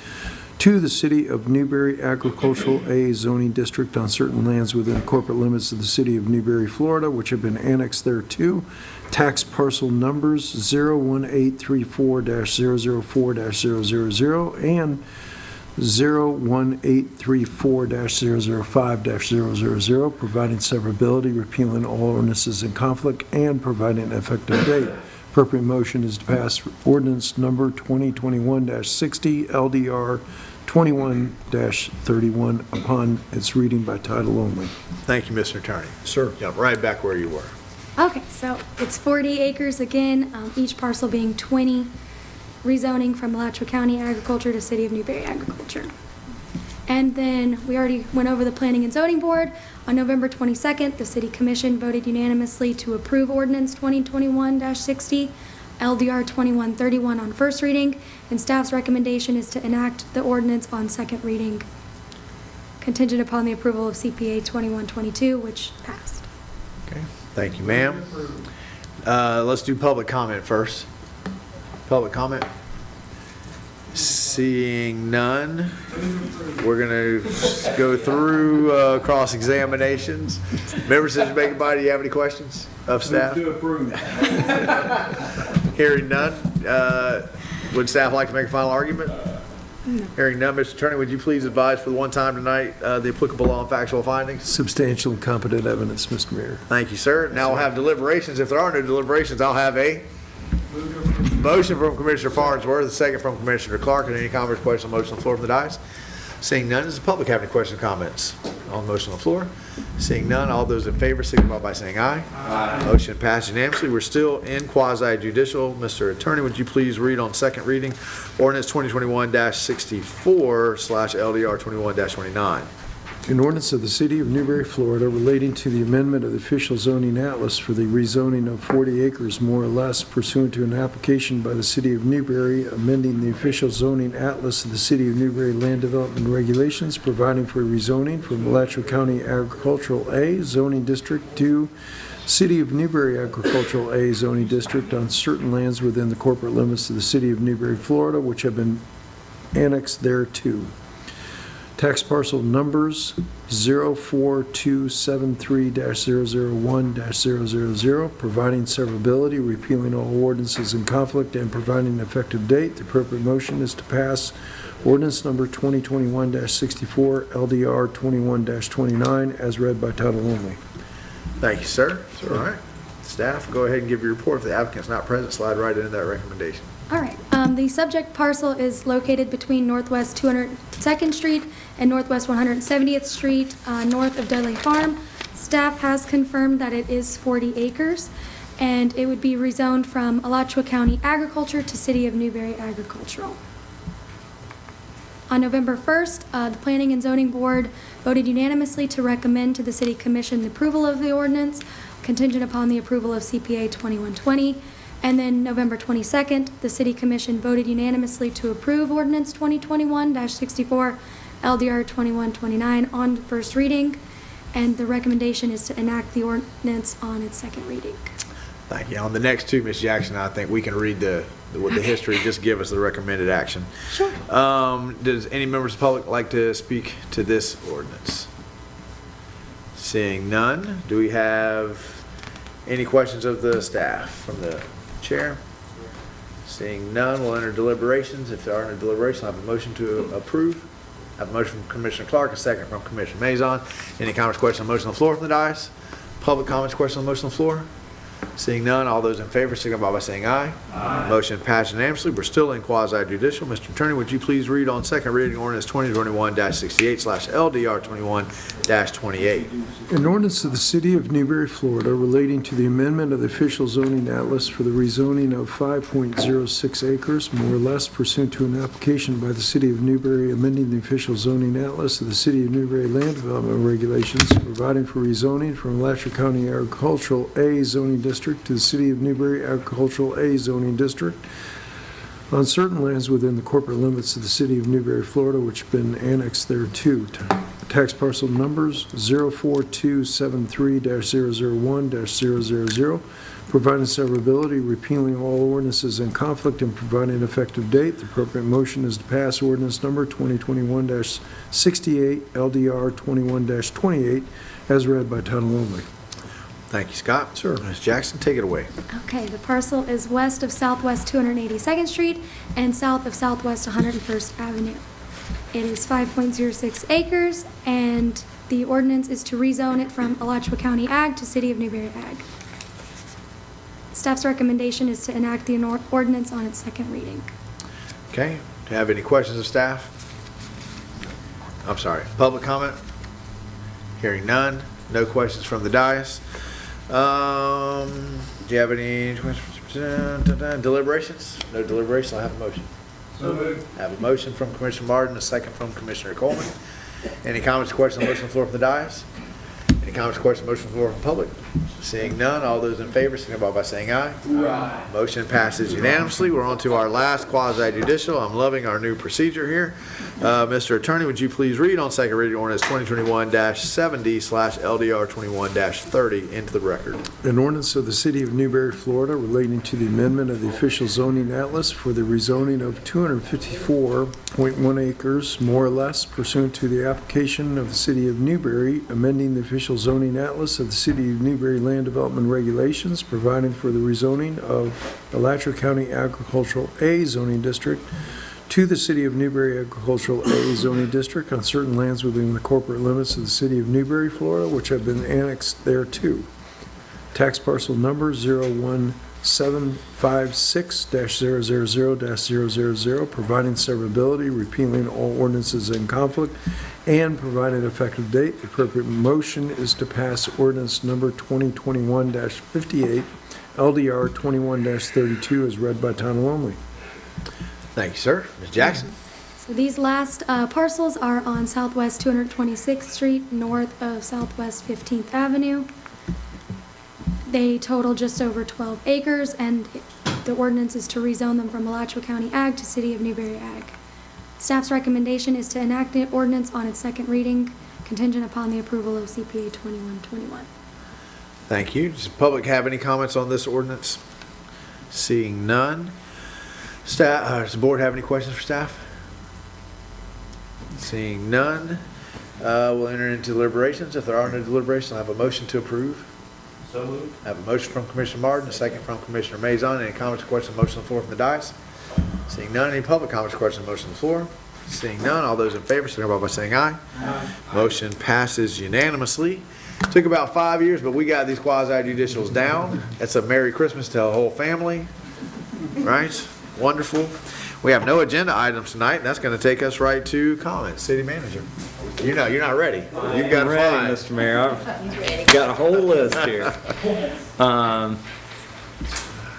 to the City of Newbury Agricultural A zoning district on certain lands within the corporate limits of the City of Newbury, Florida, which have been annexed thereto. Tax parcel numbers 01834-004-000 and 01834-005-000, providing severability, repealing all ordinances in conflict, and providing an effective date. Appropriate motion is to pass ordinance number 2021-60, LDR 21-31 upon its reading by title only. Thank you, Mr. Attorney. Sir. Jump right back where you were. Okay, so it's 40 acres again, each parcel being 20, rezoning from Alachua County Agriculture to City of Newbury Agriculture. And then we already went over the Planning and Zoning Board. On November 22nd, the City Commission voted unanimously to approve Ordinance 2021-60, LDR 2131 on first reading, and staff's recommendation is to enact the ordinance on second reading, contingent upon the approval of CPA 2122, which passed. Okay, thank you, ma'am. Let's do public comment first. Public comment? Seeing none, we're going to go through cross-examinations. Members of the debating body, do you have any questions of staff? Hearing none, would staff like to make a final argument? No. Hearing none, Mr. Attorney, would you please advise for the one time tonight the applicable law and factual findings? Substantial and competent evidence, Mr. Mayor. Thank you, sir. Now we'll have deliberations. If there are no deliberations, I'll have a motion from Commissioner Farnsworth, a second from Commissioner Clark. And any comments, questions on the motion on the floor from the dais? Seeing none, does the public have any questions or comments on the motion on the floor? Seeing none, all those in favor signify by saying aye. Aye. Motion passed unanimously. We're still in quasi-judicial. Mr. Attorney, would you please read on second reading ordinance 2021-64/LDR 21-29? An ordinance of the City of Newbury, Florida, relating to the amendment of the official zoning atlas for the rezoning of 40 acres more or less pursuant to an application by the City of Newbury, amending the official zoning atlas of the City of Newbury land development regulations, providing for rezoning from Alachua County Agricultural A zoning district to City of Newbury Agricultural A zoning district on certain lands within the corporate limits of the City of Newbury, Florida, which have been annexed thereto. Tax parcel numbers 04273-001-000, providing severability, repealing all ordinances in conflict, and providing an effective date. The appropriate motion is to pass ordinance number 2021-64, LDR 21-29, as read by title only. Thank you, sir. All right. Staff, go ahead and give your report. If the applicant's not present, slide right into that recommendation. All right, the subject parcel is located between Northwest 202nd Street and Northwest 170th Street, north of Dudley Farm. Staff has confirmed that it is 40 acres, and it would be rezoned from Alachua County Agriculture to City of Newbury Agricultural. On November 1st, the Planning and Zoning Board voted unanimously to recommend to the City Commission the approval of the ordinance, contingent upon the approval of CPA 2120. And then November 22nd, the City Commission voted unanimously to approve Ordinance 2021-64, LDR 2129 on first reading, and the recommendation is to enact the ordinance on its second reading. Thank you. On the next two, Ms. Jackson, I think we can read the history, just give us the recommended action. Sure. Does any members of the public like to speak to this ordinance? Seeing none, do we have any questions of the staff from the chair? Seeing none, we'll enter deliberations. If there are no deliberations, I'll have a motion to approve. I have a motion from Commissioner Clark, a second from Commissioner Mazon. Any comments, questions on the motion on the floor from the dais? Public comments, questions on the motion on the floor? Seeing none, all those in favor signify by saying aye. Aye. Motion passed unanimously. We're still in quasi-judicial. Mr. Attorney, would you please read on second reading ordinance 2021-68/LDR 21-28? An ordinance of the City of Newberry, Florida, relating to the amendment of the official zoning atlas for the rezoning of 5.06 acres, more or less, pursuant to an application by the City of Newberry amending the official zoning atlas of the City of Newberry land development regulations, providing for rezoning from Alachua County Agricultural A zoning district to the City of Newberry Agricultural A zoning district on certain lands within the corporate limits of the City of Newberry, Florida, which have been annexed thereto. Tax parcel numbers 04273-001-000, providing severability, repealing all ordinances in conflict, and providing an effective date. The appropriate motion is to pass ordinance number 2021-68 LDR 21-28 as read by title only. Thank you, Scott. Sir. Ms. Jackson, take it away. Okay, the parcel is west of Southwest 282nd Street and south of Southwest 101st Avenue. It is 5.06 acres, and the ordinance is to rezone it from Alachua County Ag to City of Newberry Ag. Staff's recommendation is to enact the ordinance on its second reading. Okay. Do you have any questions of staff? I'm sorry. Public comment? Hearing none. No questions from the dais. Do you have any deliberations? No deliberations. I'll have a motion. So moved. I have a motion from Commissioner Martin, a second from Commissioner Coleman. Any comments, questions, motion on the floor from the dais? Any comments, questions, motion on the floor from the public? Seeing none, all those in favor signify by saying aye. Aye. Motion passes unanimously. We're on to our last quasi-judicial. I'm loving our new procedure here. Mr. Attorney, would you please read on second reading ordinance 2021-70/LDR 21-30 into the record? An ordinance of the City of Newberry, Florida, relating to the amendment of the official zoning atlas for the rezoning of 254.1 acres, more or less, pursuant to the application of the City of Newberry, amending the official zoning atlas of the City of Newberry land development regulations, providing for the rezoning of Alachua County Agricultural A zoning district to the City of Newberry Agricultural A zoning district on certain lands within the corporate limits of the City of Newberry, Florida, which have been annexed thereto. Tax parcel number 01756-000-000, providing severability, repealing all ordinances in conflict, and providing an effective date. The appropriate motion is to pass ordinance number 2021-58, LDR 21-32, as read by title only. Thank you, sir. Ms. Jackson? So these last parcels are on Southwest 226th Street, north of Southwest 15th Avenue. They total just over 12 acres, and the ordinance is to rezone them from Alachua County Ag to City of Newberry Ag. Staff's recommendation is to enact the ordinance on its second reading, contingent upon the approval of CPA 2121. Thank you. Does the public have any comments on this ordinance? Seeing none. Staff, does the board have any questions for staff? Seeing none, we'll enter into deliberations. If there are no deliberations, I'll have a motion to approve. So moved. I have a motion from Commissioner Martin, a second from Commissioner Mazon. Any comments, questions, motion on the floor from the dais? Seeing none, any public comments, questions, motion on the floor? Seeing none, all those in favor, signify by saying aye. Aye. Motion passes unanimously. Took about 5 years, but we got these quasi-judicials down. It's a Merry Christmas to the whole family, right? Wonderful. We have no agenda items tonight, and that's going to take us right to comments. City Manager. You're not ready. You've got ready, Mr. Mayor. I've got a whole list here.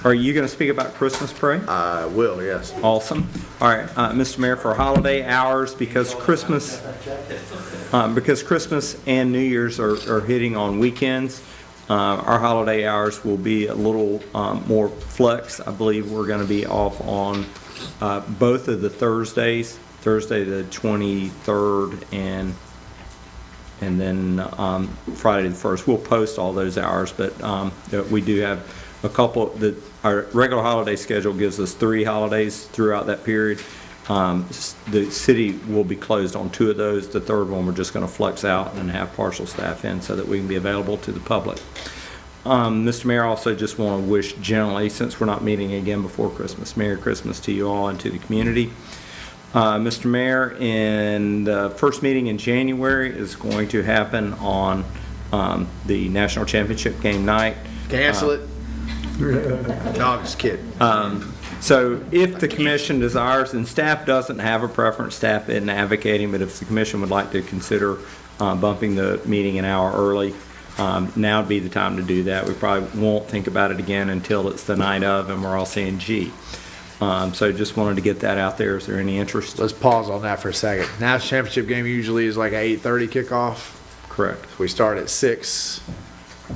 Are you going to speak about Christmas parade? I will, yes. Awesome. All right, Mr. Mayor, for holiday hours, because Christmas and New Year's are hitting on weekends, our holiday hours will be a little more flex. I believe we're going to be off on both of the Thursdays, Thursday the 23rd and then Friday the 1st. We'll post all those hours, but we do have a couple. Our regular holiday schedule gives us 3 holidays throughout that period. The city will be closed on 2 of those. The third one we're just going to flex out and have partial staff in so that we can be available to the public. Mr. Mayor, I also just want to wish generally, since we're not meeting again before Christmas, Merry Christmas to you all and to the community. Mr. Mayor, in the first meeting in January is going to happen on the National Championship game night. Cancel it. No, I'm just kidding. So if the commission desires, and staff doesn't have a preference, staff isn't advocating, but if the commission would like to consider bumping the meeting an hour early, now would be the time to do that. We probably won't think about it again until it's the night of and we're all saying gee. So just wanted to get that out there. Is there any interest? Let's pause on that for a second. National championship game usually is like an 8:30 kickoff. Correct. If we start at 6,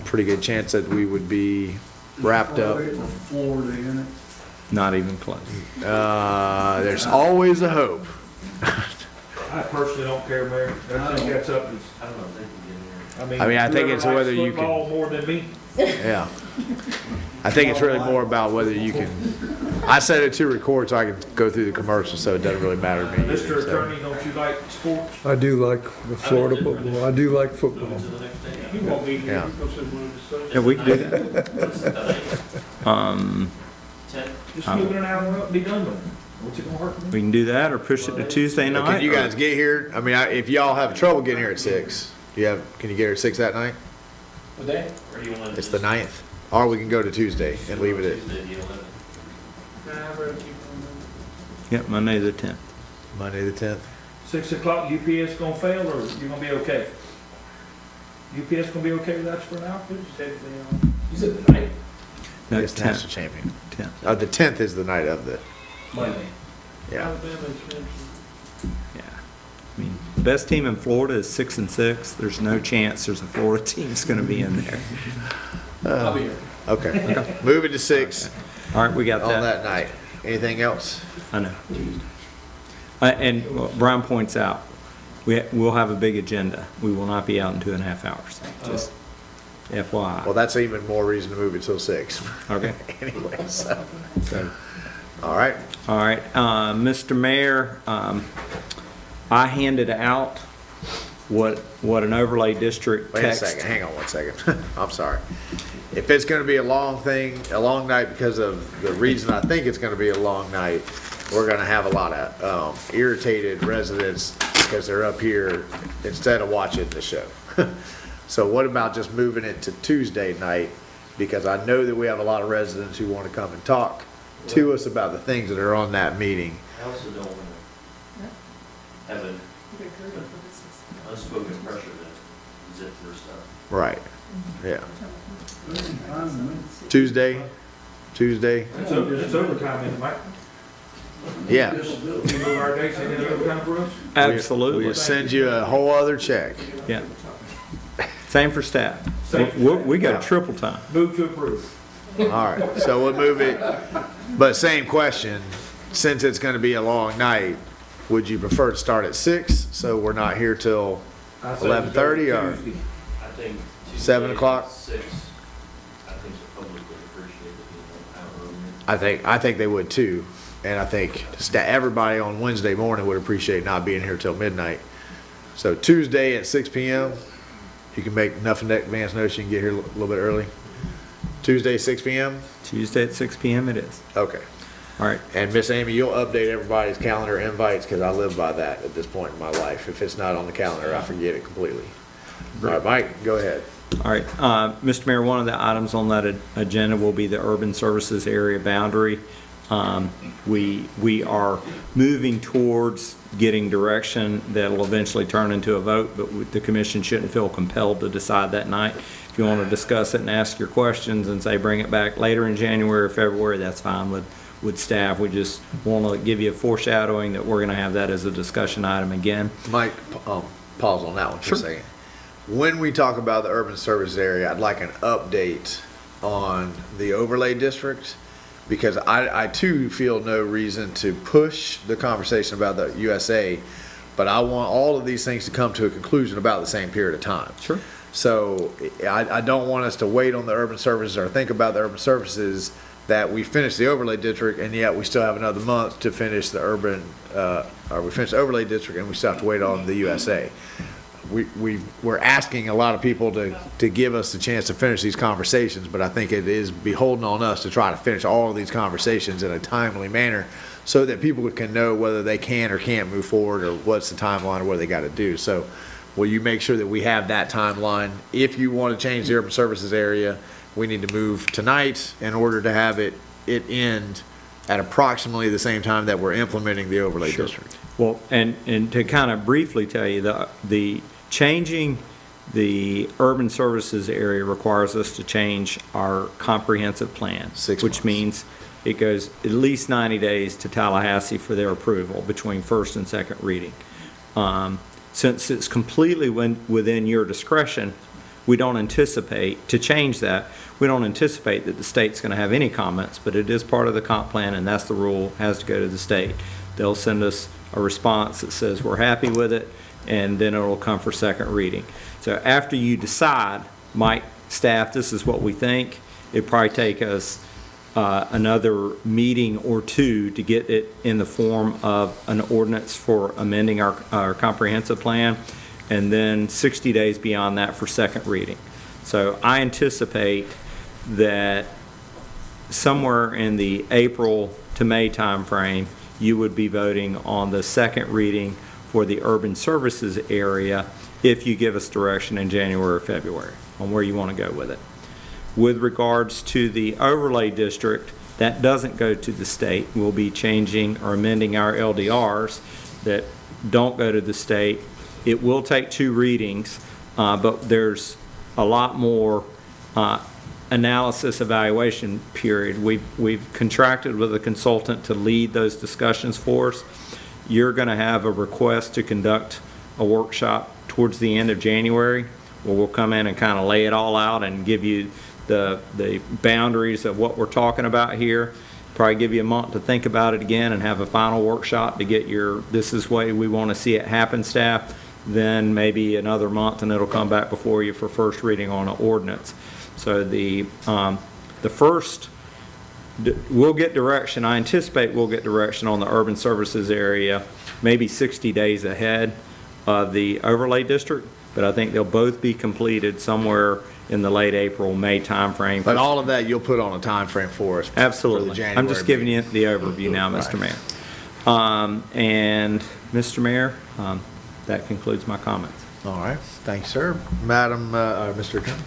pretty good chance that we would be wrapped up. Florida in it. Not even close. There's always a hope. I personally don't care, Mayor. I think that's up to, I don't know, I mean, I think whoever it's likes whether you can- football more than me. Yeah. I think it's really more about whether you can, I set it to record so I can go through the commercials, so it doesn't really matter to me. Mr. either, so. Attorney, don't you like sports? I do like the Florida football. I do like football. You won't be here. Yeah. Yeah, we can do that. Just move it an hour up and be done with it. What's it gonna hurt me? We can do that or push it to Tuesday night. Can you guys get here? I mean, if y'all have trouble getting here at 6, can you get here at 6 that night? What day? Or do you want to It's the 9th. Or we can go to Tuesday and leave it Yep, Monday the 10th. at Monday the 10th. 6 o'clock, UPS gonna fail, or you gonna be okay? UPS gonna be okay with that for now? You said the night? No, It's 10th. national champion. 10th. The 10th is the night of the, Monday. yeah. Yeah. I mean, best team in Florida is 6-6. There's no chance there's a Florida team's going to be in there. I'll be here. Okay. Move it to 6 All right, we got on that night. Anything else? I know. And Brian points out, we'll have a big agenda. We will not be out in 2.5 hours. Just FYI. Well, that's even more reason to move it till 6. Okay. Anyway, so, So, all right. all right, Mr. Mayor, I handed out what an overlay district Wait text. a second, hang on one second. I'm sorry. If it's gonna be a long night because of the reason I think it's gonna be a long night, we're gonna have a lot of irritated residents because they're up here instead of watching the show. So what about just moving it to Tuesday night? Because I know that we have a lot of residents who wanna come and talk to us about the things that are on that meeting. I also don't want to have an unspoken pressure to zip through stuff. Right, yeah. Tuesday? It's overtime in it, Mike. Yeah. You move our dates and then overtime for us? Absolutely. We'll send you a whole other check. Yeah. Same for staff. Same for We got triple time. Move to approve. All right, so we'll move it, but same question, since it's gonna be a long night, would you prefer to start at 6, so we're not here till I say 11:30 or? Tuesday. I think. 7 o'clock? 6, I think the public would appreciate it being an hour earlier. I think they would too, and I think everybody on Wednesday morning would appreciate not being here till midnight. So Tuesday at 6 PM, you can make enough advance notice, you can get here a little bit early. Tuesday, 6 PM? Tuesday at 6 PM it is. Okay. All right. And Miss Amy, you'll update everybody's calendar invites, because I live by that at this point in my life. If it's not on the calendar, I forget it completely. All right, Mike, go ahead. All right, Mr. Mayor, one of the items on that agenda will be the urban services area boundary. We are moving towards getting direction that'll eventually turn into a vote, but the commission shouldn't feel compelled to decide that night. If you want to discuss it and ask your questions and say bring it back later in January or February, that's fine with staff. We just want to give you a foreshadowing that we're going to have that as a discussion item again. Mike, pause on that one for a second. When we talk about the urban service area, I'd like an update on the overlay district, because I too feel no reason to push the conversation about the USA, but I want all of these things to come to a conclusion about the same period of time. Sure. So I don't want us to wait on the urban services or think about the urban services that we finish the overlay district and yet we still have another month to finish the urban, or we finish the overlay district and we still have to wait on the USA. We're asking a lot of people to give us the chance to finish these conversations, but I think it is beholden on us to try to finish all of these conversations in a timely manner so that people can know whether they can or can't move forward or what's the timeline or what they got to do. So will you make sure that we have that timeline? If you want to change the urban services area, we need to move tonight in order to have it end at approximately the same time that we're implementing the overlay district. Well, and to kind of briefly tell you, the changing the urban services area requires us to change our comprehensive plan, 6 which months. means it goes at least 90 days to Tallahassee for their approval between first and second reading. Since it's completely within your discretion, we don't anticipate, to change that, we don't anticipate that the state's going to have any comments, but it is part of the comp plan, and that's the rule, has to go to the state. They'll send us a response that says we're happy with it, and then it'll come for second reading. So after you decide, Mike, staff, this is what we think, it'd probably take us another meeting or two to get it in the form of an ordinance for amending our comprehensive plan, and then 60 days beyond that for second reading. So I anticipate that somewhere in the April to May timeframe, you would be voting on the second reading for the urban services area if you give us direction in January or February on where you want to go with it. With regards to the overlay district, that doesn't go to the state. We'll be changing or amending our LDRs that don't go to the state. It will take 2 readings, but there's a lot more analysis evaluation period. We've contracted with a consultant to lead those discussions for us. You're going to have a request to conduct a workshop towards the end of January, where we'll come in and kind of lay it all out and give you the boundaries of what we're talking about here. Probably give you a month to think about it again and have a final workshop to get your, this is the way we want to see it happen, staff. Then maybe another month and it'll come back before you for first reading on an ordinance. So the first, we'll get direction, I anticipate we'll get direction on the urban services area maybe 60 days ahead of the overlay district, but I think they'll both be completed somewhere in the late April, May timeframe. But all of that you'll put on a time frame for us. Absolutely. For the January I'm just giving you meeting. the overview now, Mr. Right. Mayor. And Mr. Mayor, that concludes my comments. All right, thank you, sir. Madam, Mr. Attorney.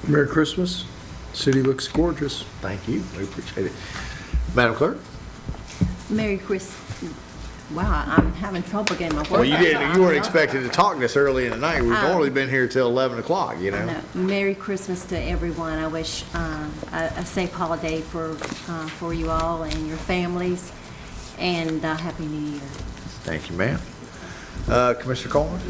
Merry Christmas. City looks gorgeous. Thank you, we appreciate it. Madam Clerk? Merry Christmas. Wow, I'm having trouble getting my words Well, you out. weren't expected to talk this early in the night. We've normally been here till 11 o'clock, you know? No. Merry Christmas to everyone. I wish a safe holiday for you all and your families, and Happy New Year. Thank you, ma'am. Commissioner Coleman?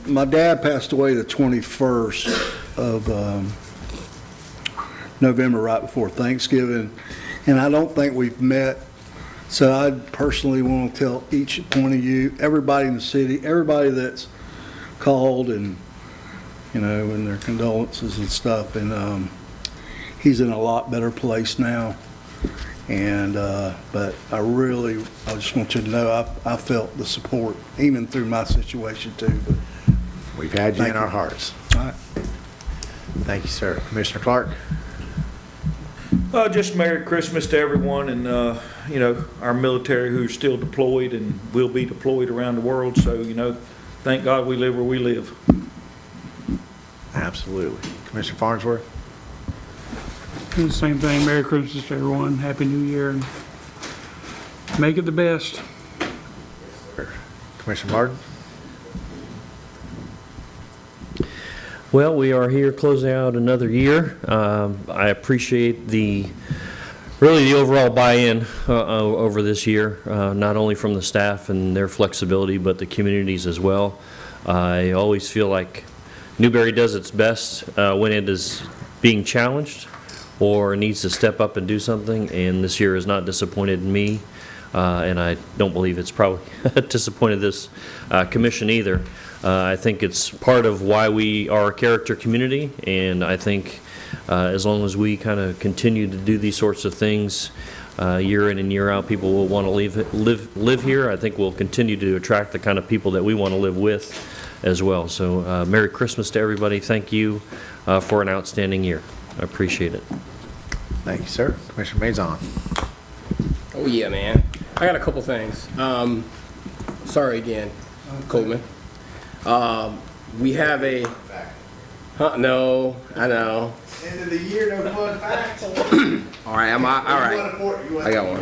My dad passed away the 21st of November, right before Thanksgiving, and I don't think we've met. So I personally want to tell each one of you, everybody in the city, everybody that's called and, you know, and their condolences and stuff. And he's in a lot better place now. And, but I just want you to know I felt the support even through my situation too. But We've had you in our hearts. all right. Thank you, sir. Commissioner Clark? Just Merry Christmas to everyone, and, you know, our military who's still deployed and will be deployed around the world. So, you know, thank God we live where we live. Absolutely. Commissioner Farnsworth? Same thing. Merry Christmas to everyone. Happy New Year, and make it the best. Commissioner Martin? Well, we are here closing out another year. I appreciate really the overall buy-in over this year, not only from the staff and their flexibility, but the communities as well. I always feel like Newberry does its best when it is being challenged or needs to step up and do something, and this year has not disappointed me, and I don't believe it's probably disappointed this commission either. I think it's part of why we are a character community, and I think as long as we kind of continue to do these sorts of things year in and year out, people will want to live here. I think we'll continue to attract the kind of people that we want to live with as well. So Merry Christmas to everybody. Thank you for an outstanding year. I appreciate it. Thank you, sir. Commissioner Maison? Oh, yeah, man. I got a couple things. Sorry again, Coleman. we have a, no, I know. End of the year, no fun facts. All right, all right. I got one.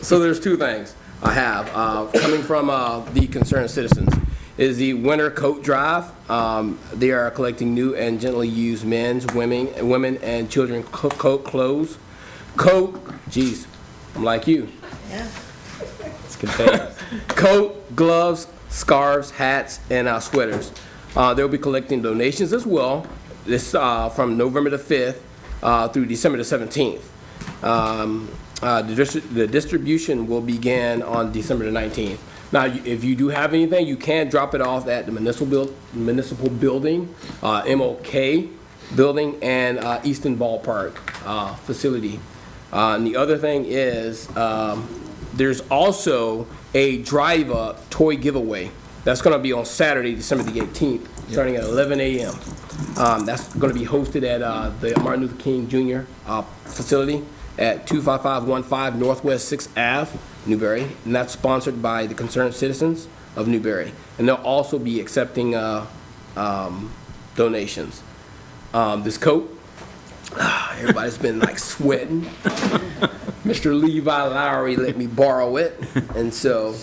So there's two things I have, coming from the concerned citizens, is the winter coat drive. They are collecting new and gently used men's, women and children coat clothes. Geez, I'm like you. Yeah. It's contained. Coat, gloves, scarves, hats, and sweaters. They'll be collecting donations as well. This from November the 5th through December the 17th. The distribution will begin on December the 19th. Now, if you do have anything, you can drop it off at the municipal building, MLK building, and Easton Ballpark facility. And the other thing is, there's also a drive-up toy giveaway. That's going to be on Saturday, December the 18th, starting at 11 a.m. That's going to be hosted at the Martin Luther King Jr. Facility at 25515 Northwest 6th Ave, Newbury, and that's sponsored by the concerned citizens of Newbury. And they'll also be accepting donations. This coat, everybody's been like sweating. Mr. Levi Lowry let me borrow it, and so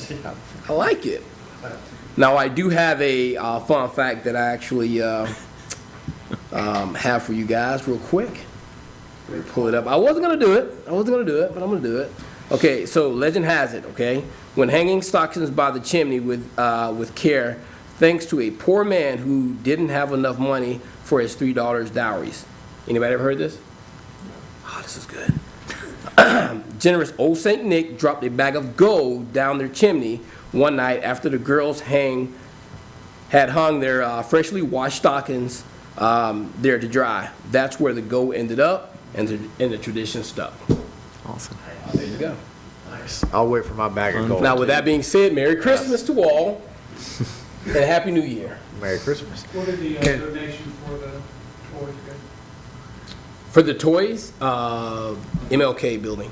I like it. Now, I do have a fun fact that I actually have for you guys real quick. Let me pull it up. I wasn't going to do it, but I'm going to do it. Okay, so legend has it, okay, when hanging stockings by the chimney with care, thanks to a poor man who didn't have enough money for his $3 dowries. Anybody ever heard this? Oh, this is good. Generous old Saint Nick dropped a bag of gold down their chimney one night after the girls had hung their freshly washed stockings there to dry. That's where the gold ended up, and the tradition stuck. Awesome. There you go. Nice. I'll wait for my bag of gold. Now, with that being said, Merry Christmas to all, and Happy New Year. Merry Christmas. What are the donations for the toys? For the toys, MLK building.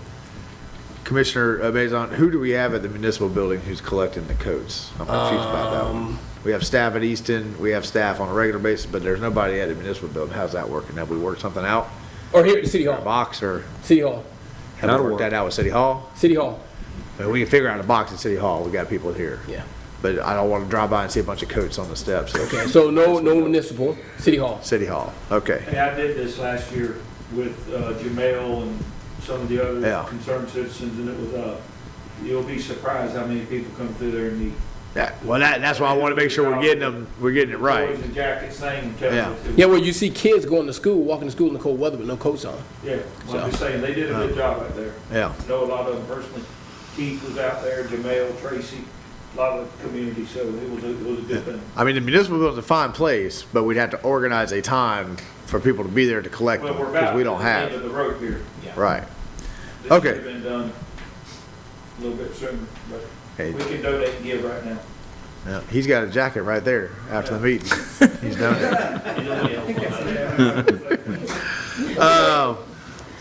Commissioner Bazan, who do we have at the municipal building who's collecting the coats? I'm confused about that one. We have staff at Easton, we have staff on a regular basis, but there's nobody at the municipal building. How's that working? Have we worked something out? Or here at the City Hall. A box or? City Hall. Have we worked that out with City Hall? City Hall. But we can figure out a box at City Hall. We got people here. Yeah. But I don't want to drive by and see a bunch of coats on the steps. Okay, so no municipal, City Hall. City Hall, okay. Hey, I did this last year with Jamel and some of the other concerned citizens, and it was, you'll be surprised how many people come through there and need. Yeah, well, that's why I want to make sure we're getting it right. Boys and jackets, same, tell Yeah. them. Yeah, well, you see kids going to school, walking to school in the cold weather with no coats on. Yeah, well, I'm just saying, they did a good job out there. Yeah. I know a lot of them personally. Keith was out there, Jamel, Tracy, a lot of the community, so it was a good thing. I mean, the municipal building's a fine place, but we'd have to organize a time for people to be there to collect Well, them, we're because about we at don't the end have. of the road here. Right. This Okay. should have been done a little bit sooner, but Okay. we can donate and give right now. Yeah, he's got a jacket right there after the meeting. He's donating.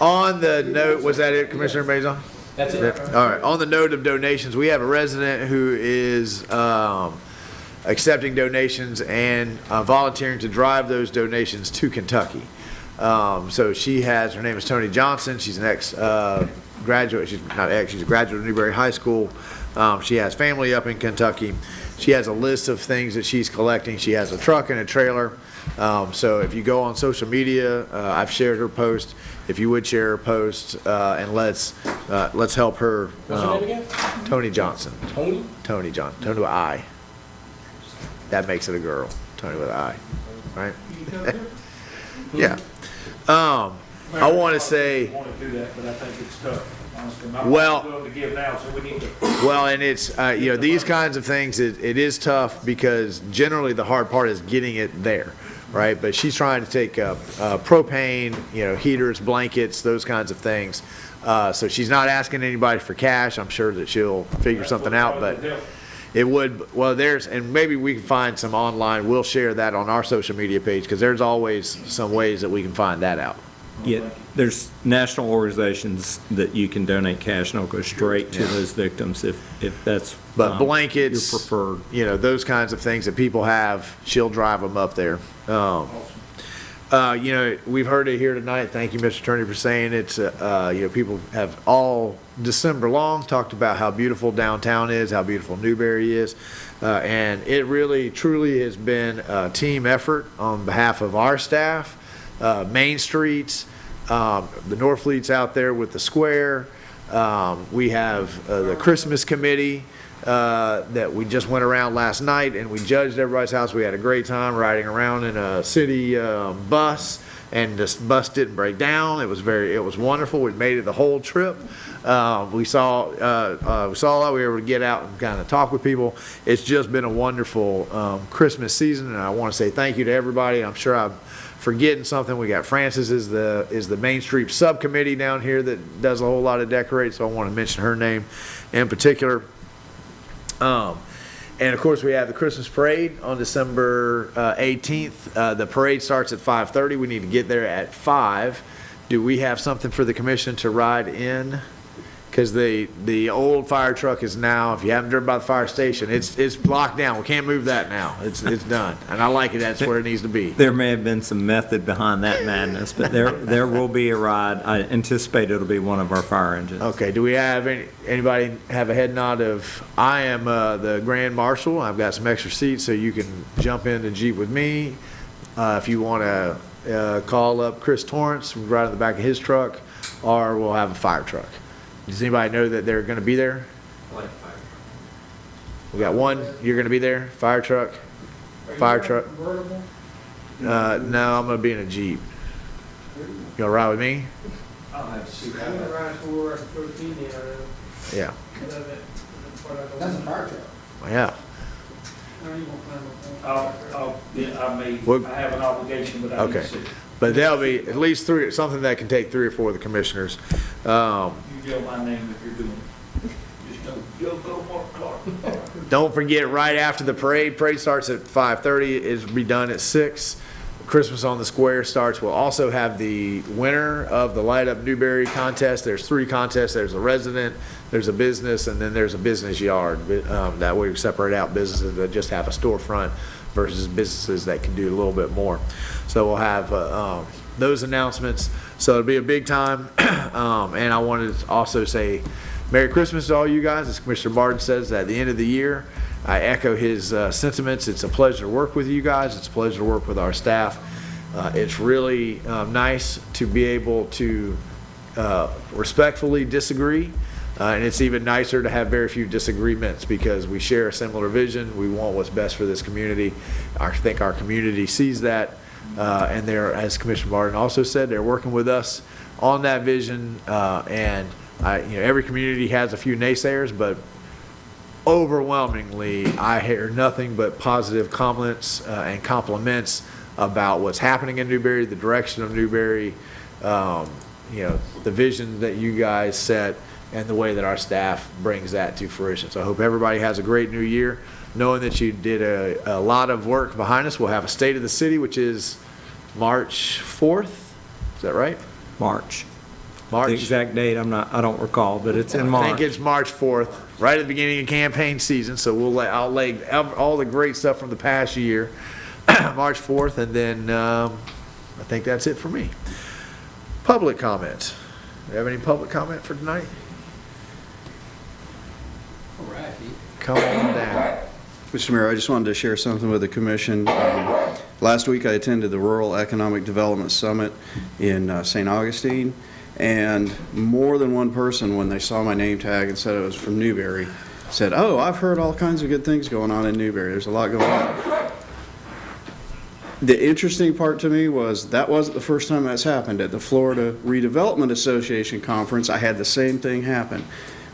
On the note, was that it, Commissioner Bazan? That's it. All right. On the note of donations, we have a resident who is accepting donations and volunteering to drive those donations to Kentucky. So she has, her name is Tony Johnson. She's an ex-graduate. She's not ex, she's a graduate of Newbury High School. She has family up in Kentucky. She has a list of things that she's collecting. She has a truck and a trailer. So if you go on social media, I've shared her post. If you would share her post, and let's help her. What's her name again? Tony Johnson. Tony? Tony Johnson. Tony with an I. That makes it a girl. Tony with an I. Right? Yeah. I want to say. I want to do that, but I think it's tough. Honestly, I'm Well- willing to give now, so we need to. Well, and it's, these kinds of things, it is tough because generally the hard part is getting it there, right? But she's trying to take propane, heaters, blankets, those kinds of things. So she's not asking anybody for cash. I'm sure that she'll figure something out, but it would, well, and maybe we can find some online. We'll share that on our social media page because there's always some ways that we can find that out, Yeah, there's national organizations that you can donate cash, and it'll go straight to those victims if that's But blankets, your preferred. you know, those kinds of things that people have, she'll drive them up there. You know, we've heard it here tonight. Thank you, Mr. Attorney, for saying it. You know, people have all December long talked about how beautiful downtown is, how beautiful Newberry is. And it really, truly has been a team effort on behalf of our staff, Main Streets, the Norfleet's out there with the square. We have the Christmas committee that we just went around last night, and we judged everybody's house. We had a great time riding around in a city bus, and this bus didn't break down. It was wonderful. We made it the whole trip. We saw a lot. We were able to get out and kind of talk with people. It's just been a wonderful Christmas season, and I want to say thank you to everybody. I'm sure I'm forgetting something. We got Frances is the Main Street subcommittee down here that does a whole lot of decorating, so I want to mention her name in particular. And of course, we have the Christmas parade on December 18th. The parade starts at 5:30. We need to get there at 5. Do we have something for the commission to ride in? Because the old fire truck is now, if you haven't driven by the fire station, it's locked down. We can't move that now. It's done. And I like it. That's where it needs to be. There may have been some method behind that madness, but there will be a ride. I anticipate it'll be one of our fire engines. Okay, do we have anybody have a head nod of, I am the Grand Marshal, I've got some extra seats so you can jump in the Jeep with me. If you want to call up Chris Torrance, right in the back of his truck, or we'll have a fire truck. Does anybody know that they're going to be there? We got one, you're going to be there, fire truck? Fire truck? No, I'm going to be in a Jeep. You going to ride with me? I'll have to see I'm gonna ride for Yeah. That's a fire truck. Yeah. I have an obligation, but I need Okay. to see. But there'll be at least something that can take 3 or 4 of the commissioners. You yell my name if you're doing it. Just don't go Mark Clark. Don't forget, right after the parade starts at 5:30, it'll be done at 6. Christmas on the Square starts. We'll also have the winner of the Light Up Newberry contest. There's 3 contests. There's a resident, there's a business, and then there's a business yard. That way we separate out businesses that just have a storefront versus businesses that can do a little bit more. So we'll have those announcements. So it'll be a big time. And I wanted to also say Merry Christmas to all you guys. As Commissioner Barton says, at the end of the year, I echo his sentiments. It's a pleasure to work with you guys. It's a pleasure to work with our staff. It's really nice to be able to respectfully disagree. And it's even nicer to have very few disagreements because we share a similar vision. We want what's best for this community. I think our community sees that. And they're, as Commissioner Barton also said, they're working with us on that vision. And every community has a few naysayers, but overwhelmingly, I hear nothing but positive comments and compliments about what's happening in Newberry, the direction of Newberry, the vision that you guys set, and the way that our staff brings that to fruition. So I hope everybody has a great new year, knowing that you did a lot of work behind us. We'll have a State of the City, which is March 4th. Is that right? March. The exact date, I don't recall, but it's in March. I think it's March 4th, right at the beginning of campaign season. So I'll lay all the great stuff from the past year, March 4th, and then I think that's it for me. Public comment. Do you have any public comment for tonight? All right. Come on down. Mr. Mayor, I just wanted to share something with the commission. Last week I attended the Rural Economic Development Summit in St. Augustine, and more than one person, when they saw my name tag and said it was from Newberry, said, "Oh, I've heard all kinds of good things going on in Newberry. There's a lot going on." The interesting part to me was that wasn't the first time that's happened. At the Florida Redevelopment Association conference, I had the same thing happen.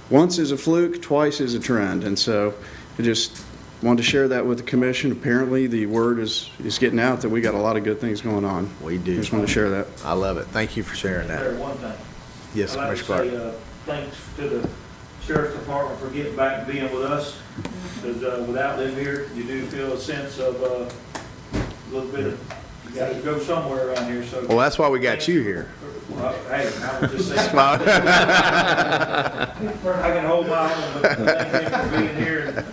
Once is a fluke, twice is a trend, and so I just wanted to share that with the commission. Apparently, the word is getting out that we got a lot of good things going on. We do. Just want to share that. I love it. Thank you for sharing that. One thing. Yes, I'd like Commissioner to Clark. say thanks to the Sheriff's Department for getting back and being with us. Because without them here, you do feel a sense of a little bit of, you Got to go somewhere around here, so. Well, that's why we got you here. Well, hey, I was just saying. I can hold my own, but thank you for being here.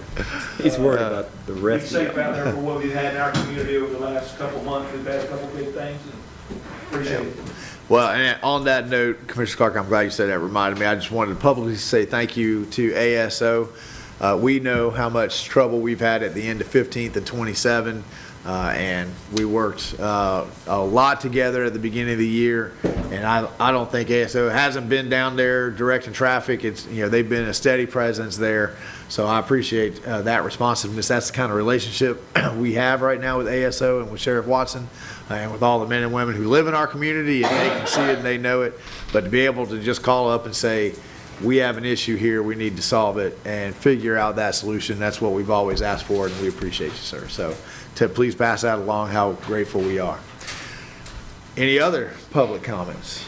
He's worried about the Be rest of safe you. out there for what we've had in our community over the last couple of months. We've had a couple of big things, and appreciate it. Well, and on that note, Commissioner Clark, I'm glad you said that, reminded me, I just wanted to publicly say thank you to ASO. We know how much trouble we've had at the end of 15th and 27, and we worked a lot together at the beginning of the year, and I don't think ASO hasn't been down there directing traffic. It's, they've been a steady presence there, so I appreciate that responsiveness. That's the kind of relationship we have right now with ASO and with Sheriff Watson, and with all the men and women who live in our community, and they can see it and they know it, but to be able to just call up and say, we have an issue here, we need to solve it, and figure out that solution, that's what we've always asked for, and we appreciate you, sir. So to please pass that along, how grateful we are. Any other public comments?